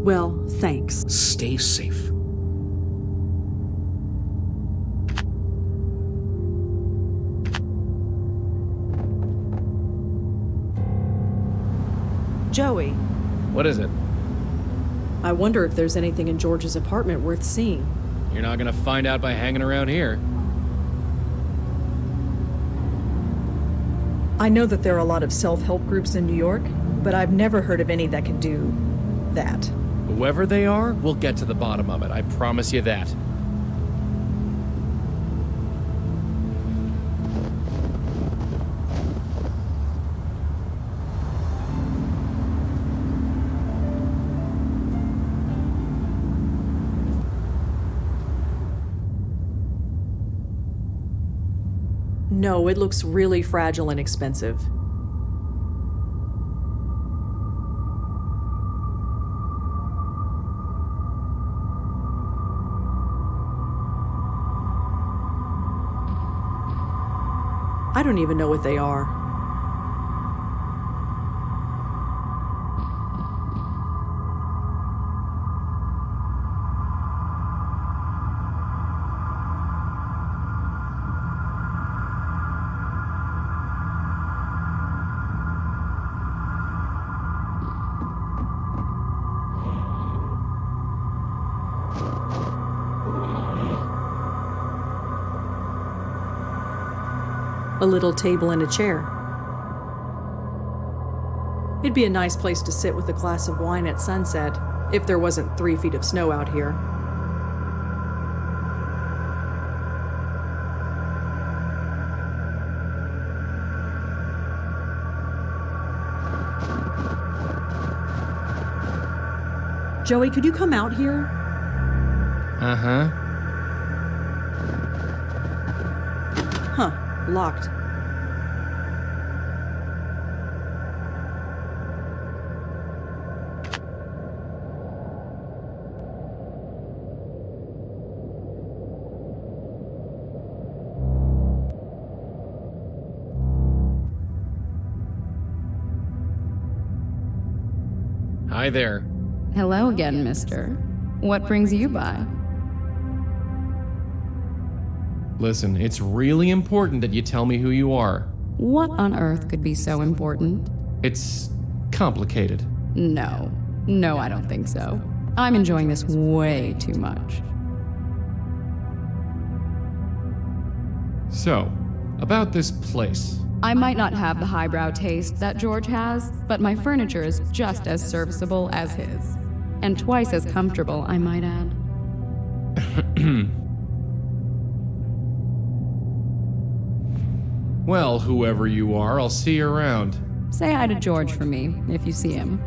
Well, thanks. Stay safe. Joey, What is it? I wonder if there's anything in George's apartment worth seeing. You're not gonna find out by hanging around here. I know that there are a lot of self-help groups in New York, but I've never heard of any that can do that. Whoever they are, we'll get to the bottom of it. I promise you that. No, it looks really fragile and expensive. I don't even know what they are. A little table and a chair. It'd be a nice place to sit with a glass of wine at sunset, if there wasn't 3 feet of snow out here. Joey, could you come out here? Uh-huh. Huh, locked. Hi there. Hello again, mister. What brings you by? Listen, it's really important that you tell me who you are. What on earth could be so important? It's complicated. No, I don't think so. I'm enjoying this way too much. So, about this place. I might not have the highbrow taste that George has, but my furniture is just as serviceable as his. And twice as comfortable, I might add. Well, whoever you are, I'll see you around. Say hi to George for me, if you see him.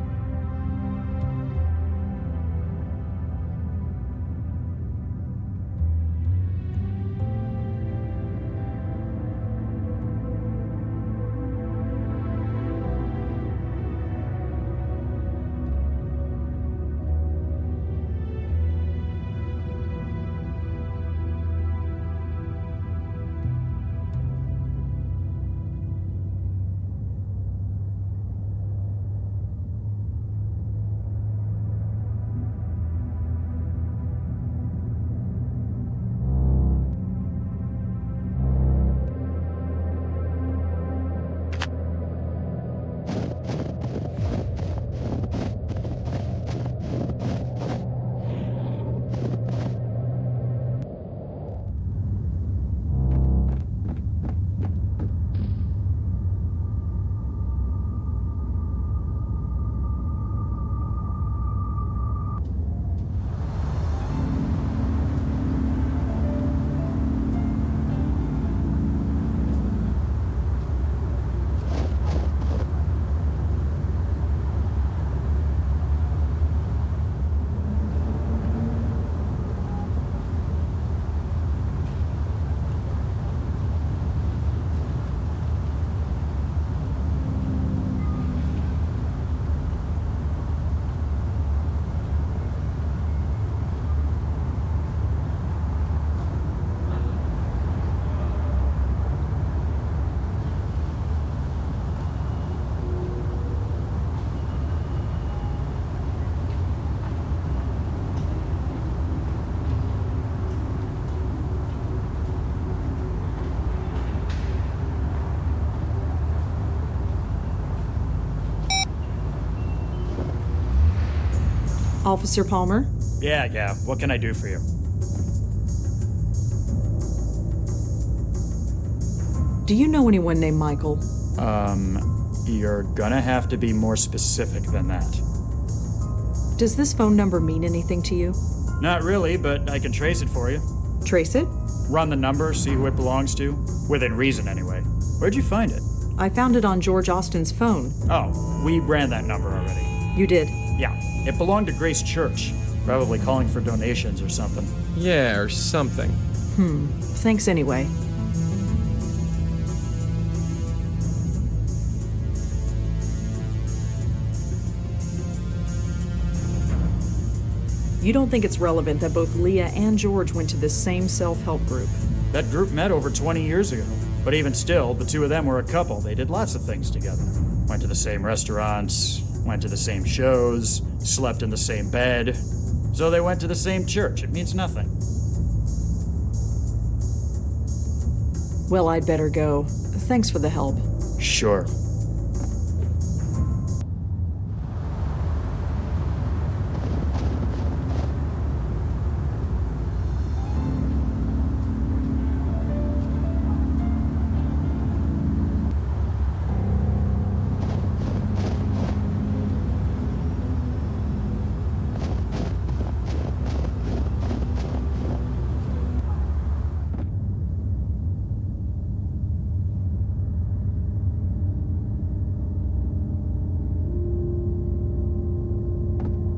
Officer Palmer? Yeah. What can I do for you? Do you know anyone named Michael? You're gonna have to be more specific than that. Does this phone number mean anything to you? Not really, but I can trace it for you. Trace it? Run the number, see who it belongs to. Within reason, anyway. Where'd you find it? I found it on George Austin's phone. Oh, we ran that number already. You did? Yeah. It belonged to Grace Church. Probably calling for donations or something. Yeah, or something. Thanks anyway. You don't think it's relevant that both Leah and George went to this same self-help group? That group met over 20 years ago. But even still, the two of them were a couple. They did lots of things together. Went to the same restaurants, went to the same shows, slept in the same bed. So they went to the same church. It means nothing. Well, I'd better go. Thanks for the help. Sure.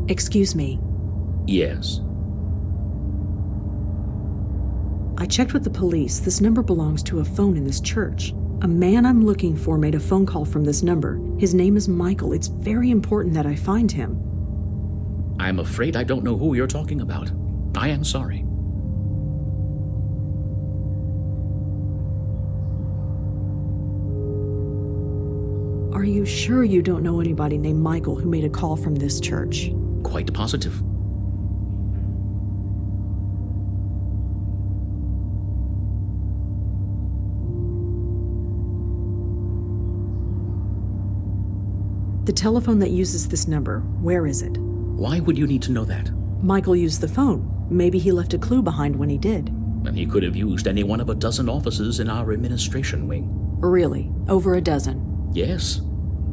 Excuse me. Yes. I checked with the police. This number belongs to a phone in this church. A man I'm looking for made a phone call from this number. His name is Michael. It's very important that I find him. I'm afraid I don't know who you're talking about. I am sorry. Are you sure you don't know anybody named Michael who made a call from this church? Quite positive. The telephone that uses this number, where is it? Why would you need to know that? Michael used the phone. Maybe he left a clue behind when he did. And he could have used any one of a dozen offices in our administration wing. Really? Over a dozen? Yes.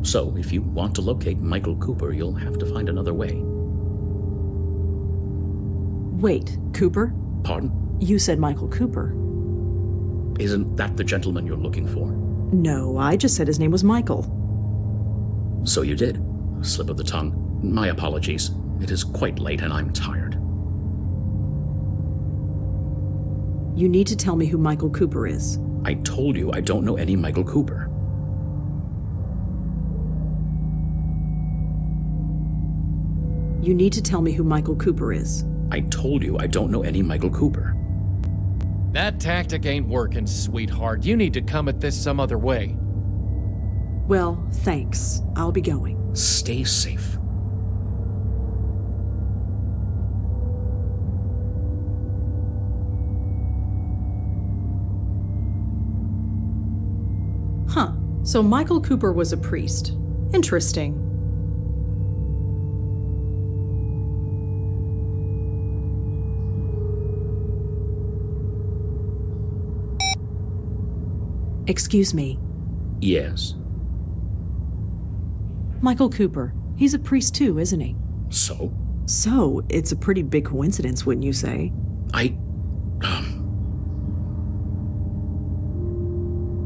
So, if you want to locate Michael Cooper, you'll have to find another way. Wait, Cooper? Pardon? You said Michael Cooper. Isn't that the gentleman you're looking for? No, I just said his name was Michael. So you did. A slip of the tongue. My apologies. It is quite late and I'm tired. You need to tell me who Michael Cooper is. I told you I don't know any Michael Cooper. You need to tell me who Michael Cooper is. I told you I don't know any Michael Cooper. That tactic ain't working, sweetheart. You need to come at this some other way. Well, thanks. I'll be going. Stay safe. Huh. So Michael Cooper was a priest. Interesting. Excuse me. Yes. Michael Cooper. He's a priest too, isn't he? So? So, it's a pretty big coincidence, wouldn't you say?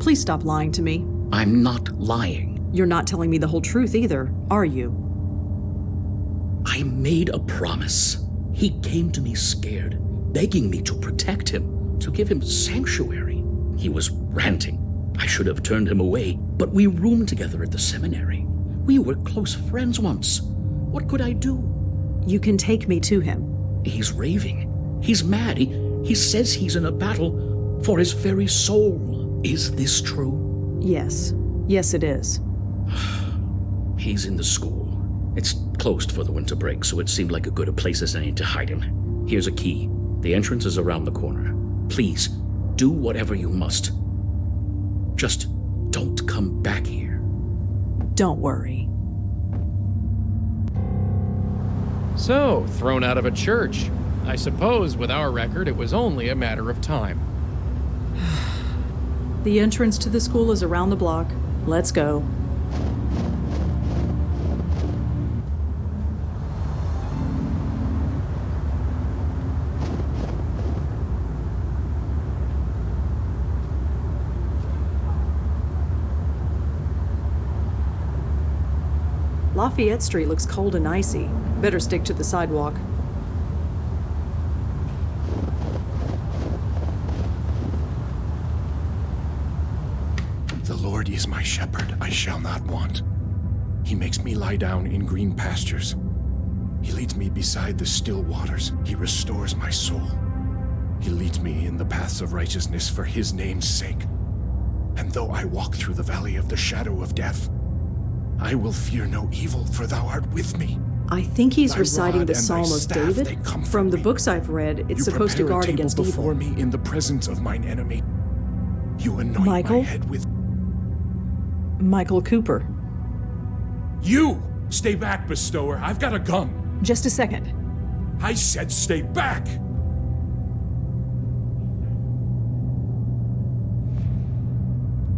Please stop lying to me. I'm not lying. You're not telling me the whole truth either, are you? I made a promise. He came to me scared, begging me to protect him, to give him sanctuary. He was ranting. I should have turned him away, but we roomed together at the seminary. We were close friends once. What could I do? You can take me to him. He's raving. He's mad. He says he's in a battle for his very soul. Is this true? Yes. Yes, it is. He's in the school. It's closed for the winter break, so it seemed like a good a place as any to hide him. Here's a key. The entrance is around the corner. Please, do whatever you must. Just don't come back here. Don't worry. So, thrown out of a church. I suppose, with our record, it was only a matter of time. The entrance to the school is around the block. Let's go. Lafayette Street looks cold and icy. Better stick to the sidewalk. The Lord is my shepherd, I shall not want. He makes me lie down in green pastures. He leads me beside the still waters. He restores my soul. He leads me in the paths of righteousness for his name's sake. And though I walk through the valley of the shadow of death, I will fear no evil, for thou art with me. I think he's Thy reciting rod the and Psalm thy of staff, David. they comfort From the me. books I've read, it's You supposed to prepare a guard table against before evil. me in the presence of mine enemy. You anoint Michael? my head with... Michael Cooper. You! Stay back, bestower. I've got a gun. Just a second. I said stay back!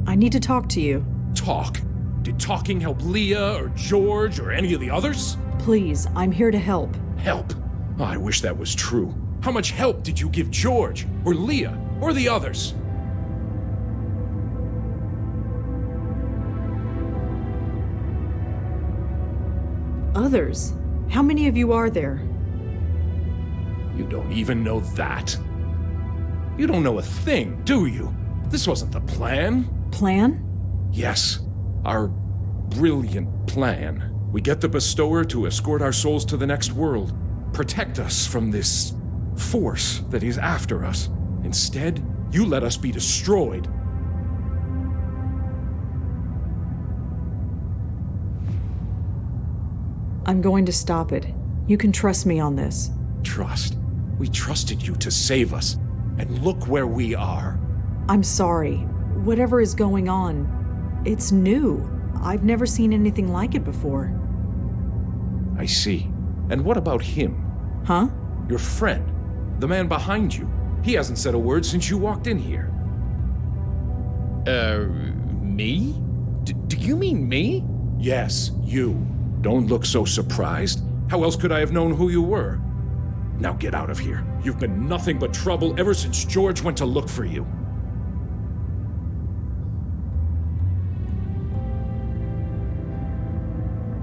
I need to talk to you. Talk? Did talking help Leah or George or any of the others? Please, I'm here to help. Help? Oh, I wish that was true. How much help did you give George or Leah or the others? Others? How many of you are there? You don't even know that. You don't know a thing, do you? This wasn't the plan. Plan? Yes, our brilliant plan. We get the bestower to escort our souls to the next world, protect us from this force that is after us. Instead, you let us be destroyed. I'm going to stop it. You can trust me on this. Trust? We trusted you to save us. And look where we are. I'm sorry. Whatever is going on, it's new. I've never seen anything like it before. I see. And what about him? Huh? Your friend. The man behind you. He hasn't said a word since you walked in here. Me? Do you mean me? Yes, you. Don't look so surprised. How else could I have known who you were? Now get out of here. You've been nothing but trouble ever since George went to look for you.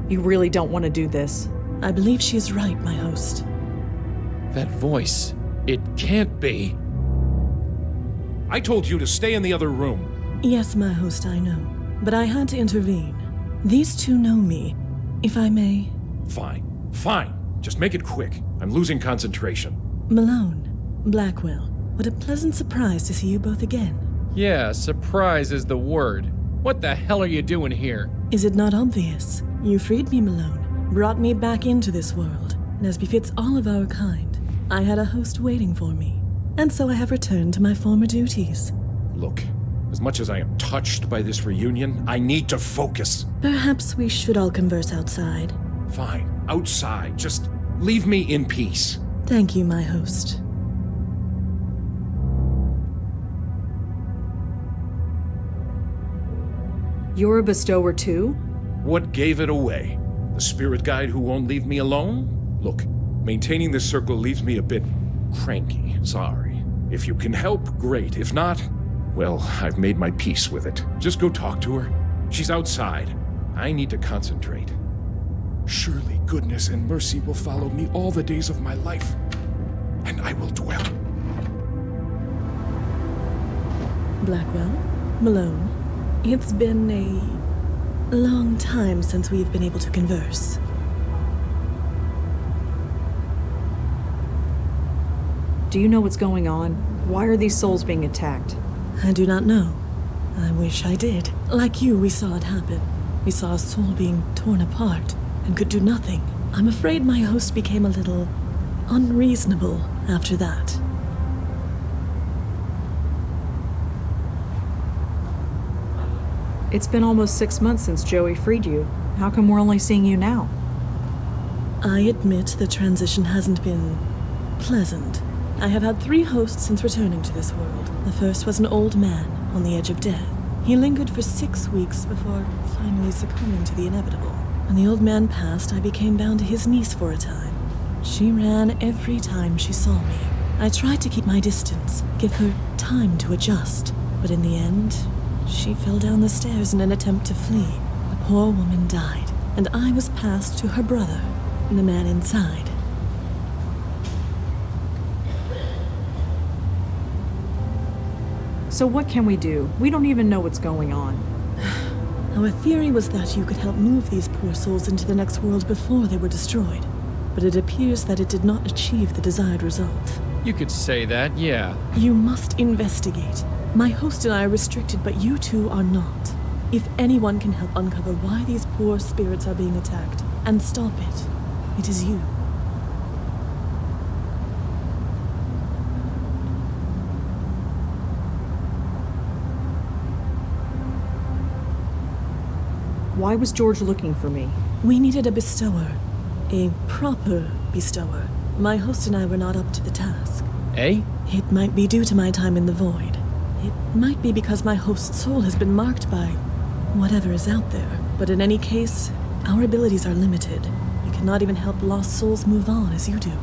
You really don't want to do this. I believe she's right, my host. That voice. It can't be. I told you to stay in the other room. Yes, my host, I know. But I had to intervene. These two know me. If I may... Fine. Fine. Just make it quick. I'm losing concentration. Malone, Blackwell, what a pleasant surprise to see you both again. Yeah, surprise is the word. What the hell are you doing here? Is it not obvious? You freed me, Malone, brought me back into this world, and as befits all of our kind, I had a host waiting for me, and so I have returned to my former duties. Look, as much as I am touched by this reunion, I need to focus. Perhaps we should all converse outside. Fine, outside. Just leave me in peace. Thank you, my host. You're a bestower too? What gave it away? The spirit guide who won't leave me alone? Look, maintaining this circle leaves me a bit cranky. Sorry. If you can help, great. If not, well, I've made my peace with it. Just go talk to her. She's outside. I need to concentrate. Surely goodness and mercy will follow me all the days of my life, and I will dwell. Blackwell, Malone, it's been a long time since we've been able to converse. Do you know what's going on? Why are these souls being attacked? I do not know. I wish I did. Like you, we saw it happen. We saw a soul being torn apart and could do nothing. I'm afraid my host became a little unreasonable after that. It's been almost 6 months since Joey freed you. How come we're only seeing you now? I admit the transition hasn't been pleasant. I have had 3 hosts since returning to this world. The first was an old man on the edge of death. He lingered for 6 weeks before finally succumbing to the inevitable. When the old man passed, I became bound to his niece for a time. She ran every time she saw me. I tried to keep my distance, give her time to adjust, but in the end, she fell down the stairs in an attempt to flee. The poor woman died, and I was passed to her brother, the man inside. So what can we do? We don't even know what's going on. Our theory was that you could help move these poor souls into the next world before they were destroyed, but it appears that it did not achieve the desired result. You could say that, yeah. You must investigate. My host and I are restricted, but you two are not. If anyone can help uncover why these poor spirits are being attacked and stop it, it is you. Why was George looking for me? We needed a bestower. A proper bestower. My host and I were not up to the task. Eh? It might be due to my time in the void. It might be because my host's soul has been marked by whatever is out there. But in any case, our abilities are limited. We cannot even help lost souls move on as you do.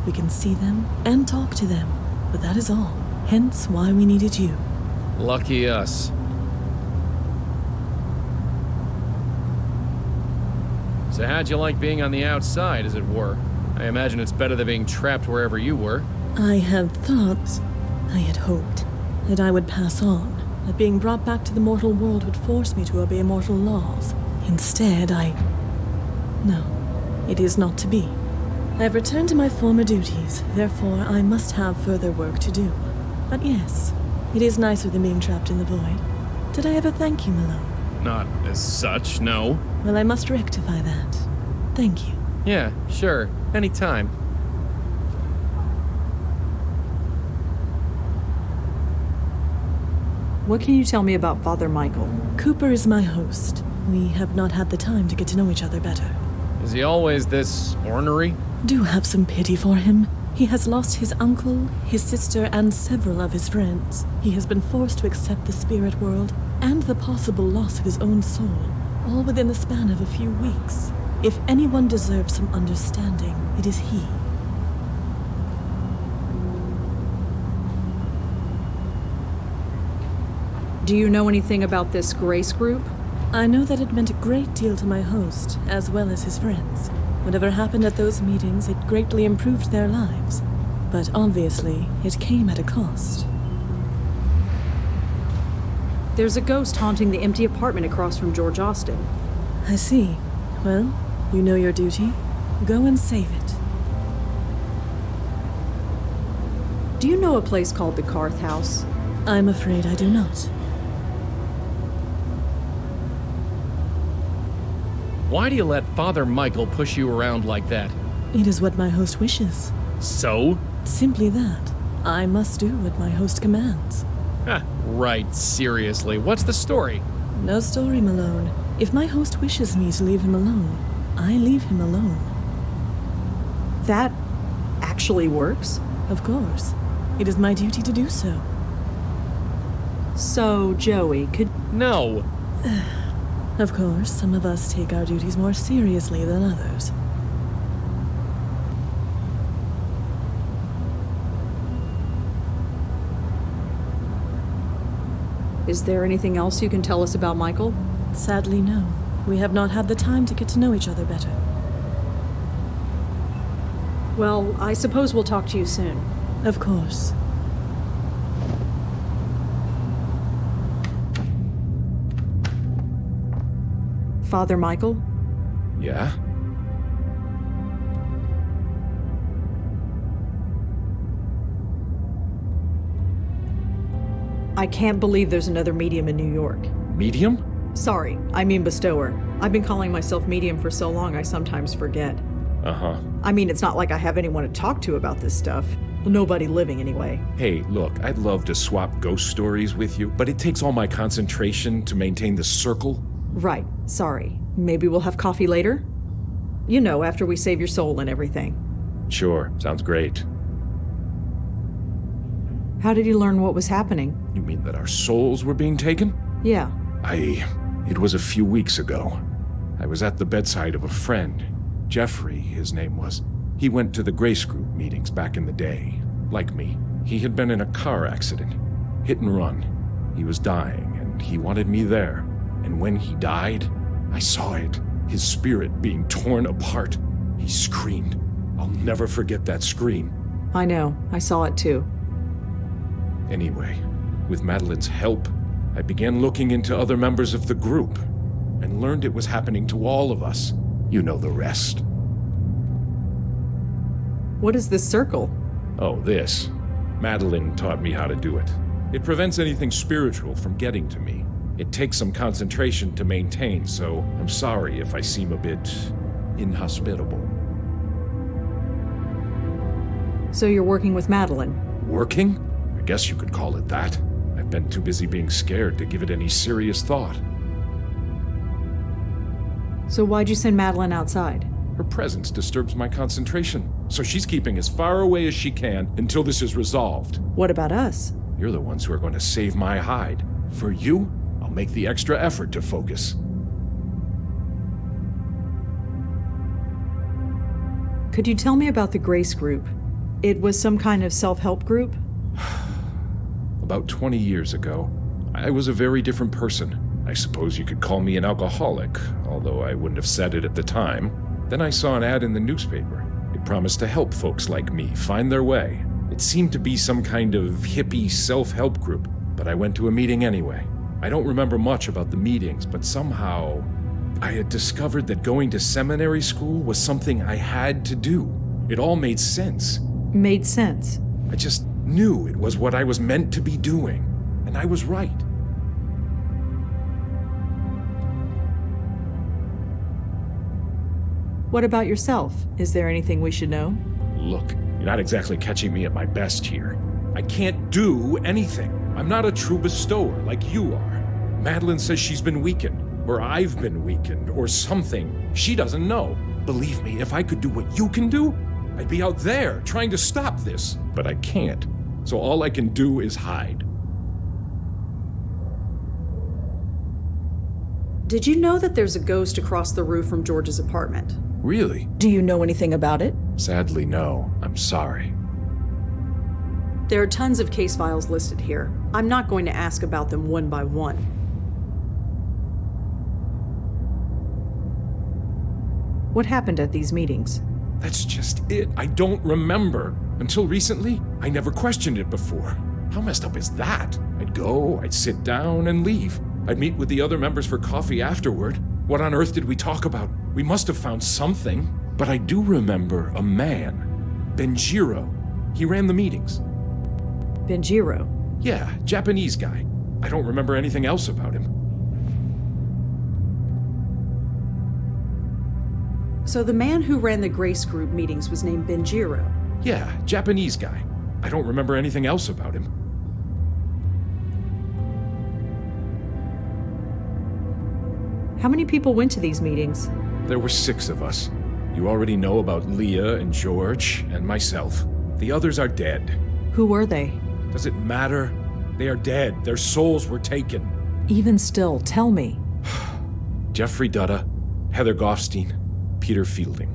We can see them and talk to them, but that is all. Hence why we needed you. Lucky us. So how'd you like being on the outside, as it were? I imagine it's better than being trapped wherever you were. I had thought, I had hoped, that I would pass on, that being brought back to the mortal world would force me to obey mortal laws. Instead, No, it is not to be. I have returned to my former duties, therefore I must have further work to do. But yes, it is nicer than being trapped in the void. Did I ever thank you, Malone? Not as such, no. Well, I must rectify that. Thank you. Yeah, sure. Anytime. What can you tell me about Father Michael? Cooper is my host. We have not had the time to get to know each other better. Is he always this ornery? Do have some pity for him. He has lost his uncle, his sister, and several of his friends. He has been forced to accept the spirit world and the possible loss of his own soul, all within the span of a few weeks. If anyone deserves some understanding, it is he. Do you know anything about this Grace group? I know that it meant a great deal to my host, as well as his friends. Whatever happened at those meetings, it greatly improved their lives. But obviously, it came at a cost. There's a ghost haunting the empty apartment across from George Austin. I see. Well, you know your duty. Go and save it. Do you know a place called the Carth House? I'm afraid I do not. Why do you let Father Michael push you around like that? It is what my host wishes. So? Simply that. I must do what my host commands. Right, seriously. What's the story? No story, Malone. If my host wishes me to leave him alone, I leave him alone. That actually works? Of course. It is my duty to do so. So, Joey, could... No. Of course, some of us take our duties more seriously than others. Is there anything else you can tell us about Michael? Sadly, no. We have not had the time to get to know each other better. Well, I suppose we'll talk to you soon. Of course. Father Michael? Yeah? I can't believe there's another medium in New York. Medium? Sorry, I mean bestower. I've been calling myself medium for so long I sometimes forget. Uh-huh. I mean, it's not like I have anyone to talk to about this stuff. Nobody living, anyway. Hey, look, I'd love to swap ghost stories with you, but it takes all my concentration to maintain the circle. Right, sorry. Maybe we'll have coffee later? You know, after we save your soul and everything. Sure, sounds great. How did you learn what was happening? You mean that our souls were being taken? Yeah. It was a few weeks ago. I was at the bedside of a friend. Jeffrey, his name was. He went to the Grace Group meetings back in the day. Like me. He had been in a car accident. Hit and run. He was dying, and he wanted me there. And when he died, I saw it. His spirit being torn apart. He screamed. I'll never forget that scream. I know. I saw it too. Anyway, with Madeline's help, I began looking into other members of the group and learned it was happening to all of us. You know the rest. What is this circle? Oh, this. Madeline taught me how to do it. It prevents anything spiritual from getting to me. It takes some concentration to maintain, so I'm sorry if I seem a bit inhospitable. So you're working with Madeline? Working? I guess you could call it that. I've been too busy being scared to give it any serious thought. So why'd you send Madeline outside? Her presence disturbs my concentration, so she's keeping as far away as she can until this is resolved. What about us? You're the ones who are going to save my hide. For you, I'll make the extra effort to focus. Could you tell me about the Grace Group? It was some kind of self-help group? About 20 years ago, I was a very different person. I suppose you could call me an alcoholic, although I wouldn't have said it at the time. Then I saw an ad in the newspaper. It promised to help folks like me find their way. It seemed to be some kind of hippie self-help group, but I went to a meeting anyway. I don't remember much about the meetings, but somehow I had discovered that going to seminary school was something I had to do. It all made sense. Made sense? I just knew it was what I was meant to be doing, and I was right. What about yourself? Is there anything we should know? Look, you're not exactly catching me at my best here. I can't do anything. I'm not a true bestower like you are. Madeline says she's been weakened, or I've been weakened, or something. She doesn't know. Believe me, if I could do what you can do, I'd be out there trying to stop this. But I can't. So all I can do is hide. Did you know that there's a ghost across the roof from George's apartment? Really? Do you know anything about it? Sadly, no. I'm sorry. There are tons of case files listed here. I'm not going to ask about them one by one. What happened at these meetings? That's just it. I don't remember. Until recently, I never questioned it before. How messed up is that? I'd go, I'd sit down and leave. I'd meet with the other members for coffee afterward. What on earth did we talk about? We must have found something. But I do remember a man, Benjiro. He ran the meetings. Benjiro? Yeah, Japanese guy. I don't remember anything else about him. So the man who ran the Grace Group meetings was named Benjiro? Yeah, Japanese guy. I don't remember anything else about him. How many people went to these meetings? There were 6 of us. You already know about Leah and George and myself. The others are dead. Who were they? Does it matter? They are dead. Their souls were taken. Even still, tell me. Jeffrey Dutta, Heather Goffstein, Peter Fielding.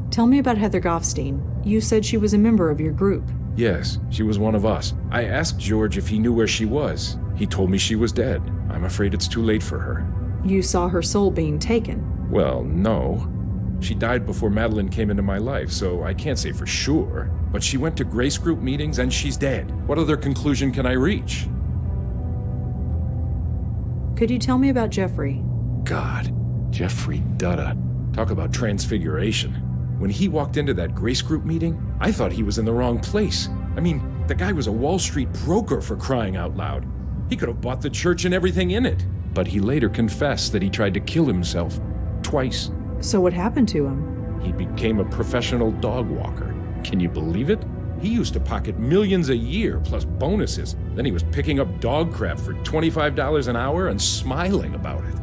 Tell me about Heather Goffstein. You said she was a member of your group. Yes, she was one of us. I asked George if he knew where she was. He told me she was dead. I'm afraid it's too late for her. You saw her soul being taken? Well, no. She died before Madeline came into my life, so I can't say for sure. But she went to Grace Group meetings and she's dead. What other conclusion can I reach? Could you tell me about Jeffrey? God, Jeffrey Dutta. Talk about transfiguration. When he walked into that Grace Group meeting, I thought he was in the wrong place. I mean, the guy was a Wall Street broker, for crying out loud. He could have bought the church and everything in it. But he later confessed that he tried to kill himself twice. So what happened to him? He became a professional dog walker. Can you believe it? He used to pocket millions a year plus bonuses. Then he was picking up dog crap for $25 an hour and smiling about it.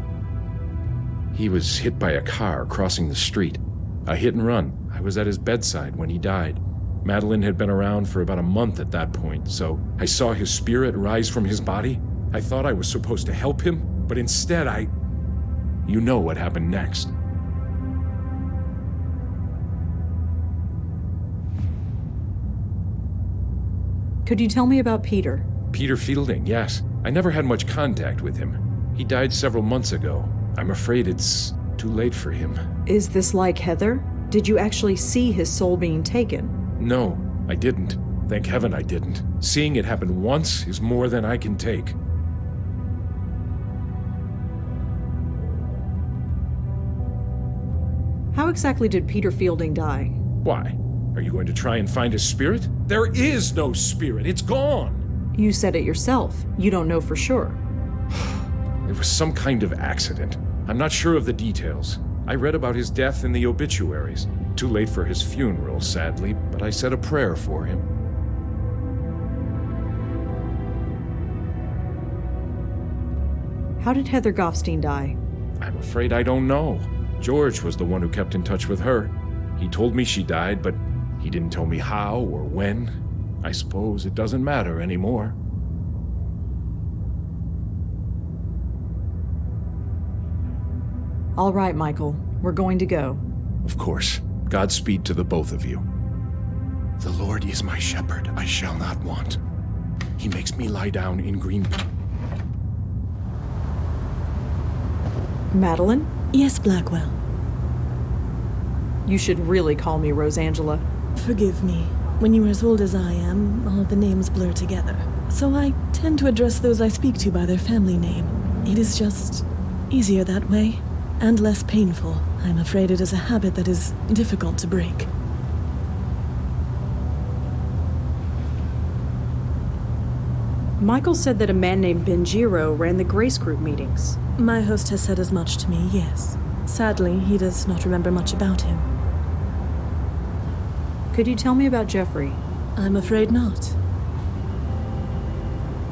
He was hit by a car crossing the street. A hit and run. I was at his bedside when he died. Madeline had been around for about a month at that point, so I saw his spirit rise from his body. I thought I was supposed to help him, but instead You know what happened next. Could you tell me about Peter? Peter Fielding, yes. I never had much contact with him. He died several months ago. I'm afraid it's too late for him. Is this like Heather? Did you actually see his soul being taken? No, I didn't. Thank heaven I didn't. Seeing it happen once is more than I can take. How exactly did Peter Fielding die? Why? Are you going to try and find his spirit? There is no spirit. It's gone. You said it yourself. You don't know for sure. It was some kind of accident. I'm not sure of the details. I read about his death in the obituaries. Too late for his funeral, sadly, but I said a prayer for him. How did Heather Goffstein die? I'm afraid I don't know. George was the one who kept in touch with her. He told me she died, but he didn't tell me how or when. I suppose it doesn't matter anymore. All right, Michael. We're going to go. Of course. Godspeed to the both of you. The Lord is my shepherd. I shall not want. He makes me lie down in green... Madeline? Yes, Blackwell. You should really call me Rosangela. Forgive me. When you are as old as I am, all of the names blur together. So I tend to address those I speak to by their family name. It is just easier that way. and less painful. I'm afraid it is a habit that is difficult to break. Michael said that a man named Benjiro ran the Grace Group meetings. My host has said as much to me, yes. Sadly, he does not remember much about him. Could you tell me about Jeffrey? I'm afraid not.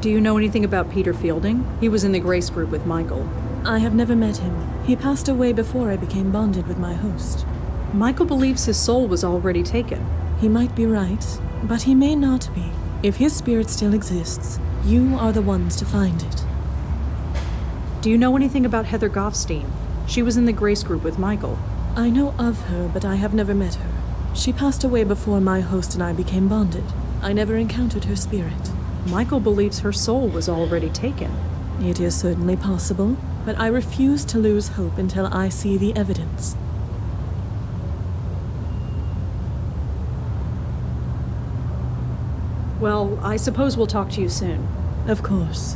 Do you know anything about Peter Fielding? He was in the Grace Group with Michael. I have never met him. He passed away before I became bonded with my host. Michael believes his soul was already taken. He might be right, but he may not be. If his spirit still exists, you are the ones to find it. Do you know anything about Heather Goffstein? She was in the Grace Group with Michael. I know of her, but I have never met her. She passed away before my host and I became bonded. I never encountered her spirit. Michael believes her soul was already taken. It is certainly possible, but I refuse to lose hope until I see the evidence. Well, I suppose we'll talk to you soon. Of course.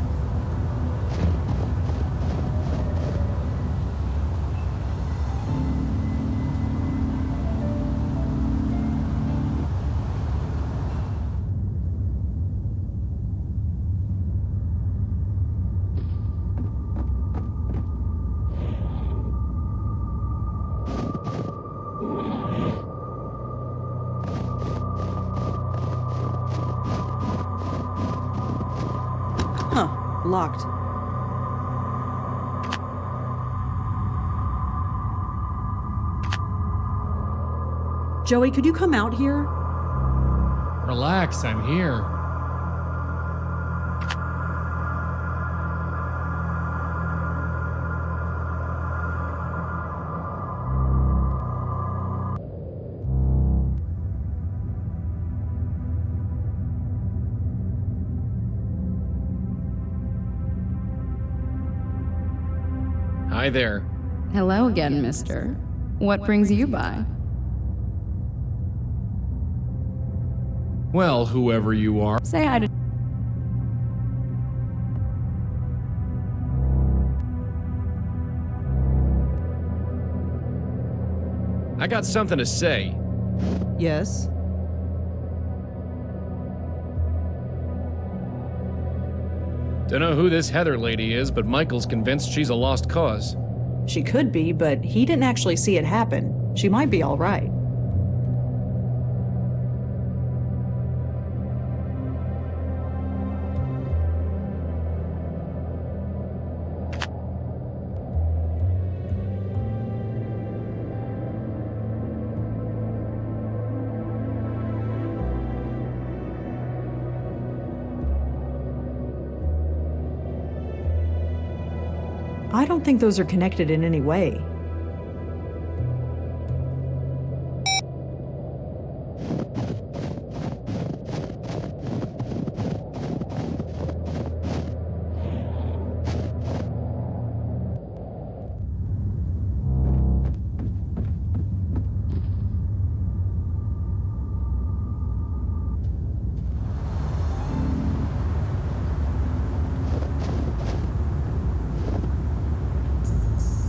Locked. Joey, could you come out here? Relax, I'm here. Hi there. Hello again, mister. What brings you by? Well, whoever you are. Say hi to... I got something to say. Yes? Dunno who this Heather lady is, but Michael's convinced she's a lost cause. She could be, but he didn't actually see it happen. She might be all right. I don't think those are connected in any way.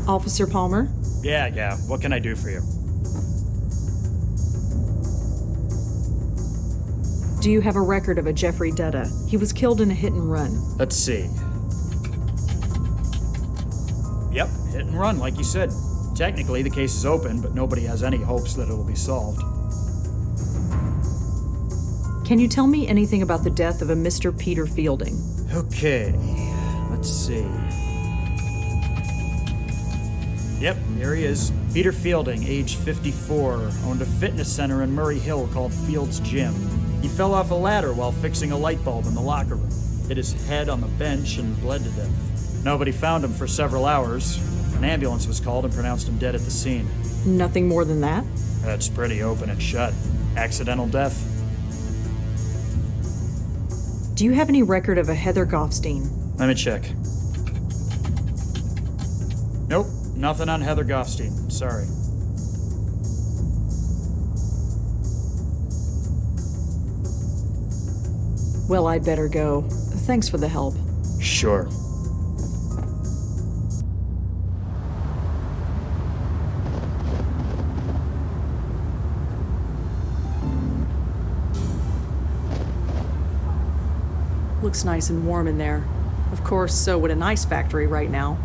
Officer Palmer? Yeah, what can I do for you? Do you have a record of a Jeffrey Dutta? He was killed in a hit and run. Let's see. Yep, hit and run, like you said. Technically, the case is open, but nobody has any hopes that it will be solved. Can you tell me anything about the death of a Mr. Peter Fielding? Okay, let's see. Yep, here he is. Peter Fielding, age 54, owned a fitness center in Murray Hill called Field's Gym. He fell off a ladder while fixing a light bulb in the locker room, hit his head on the bench, and bled to death. Nobody found him for several hours. An ambulance was called and pronounced him dead at the scene. Nothing more than that? That's pretty open and shut. Accidental death. Do you have any record of a Heather Goffstein? Let me check. Nope, nothing on Heather Goffstein. Sorry. Well, I'd better go. Thanks for the help. Sure. looks nice and warm in there. Of course, so would an ice factory right now.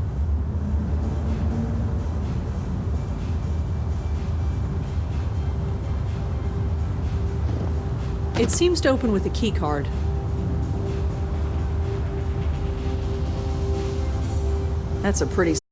It seems to open with a key card. That's a pretty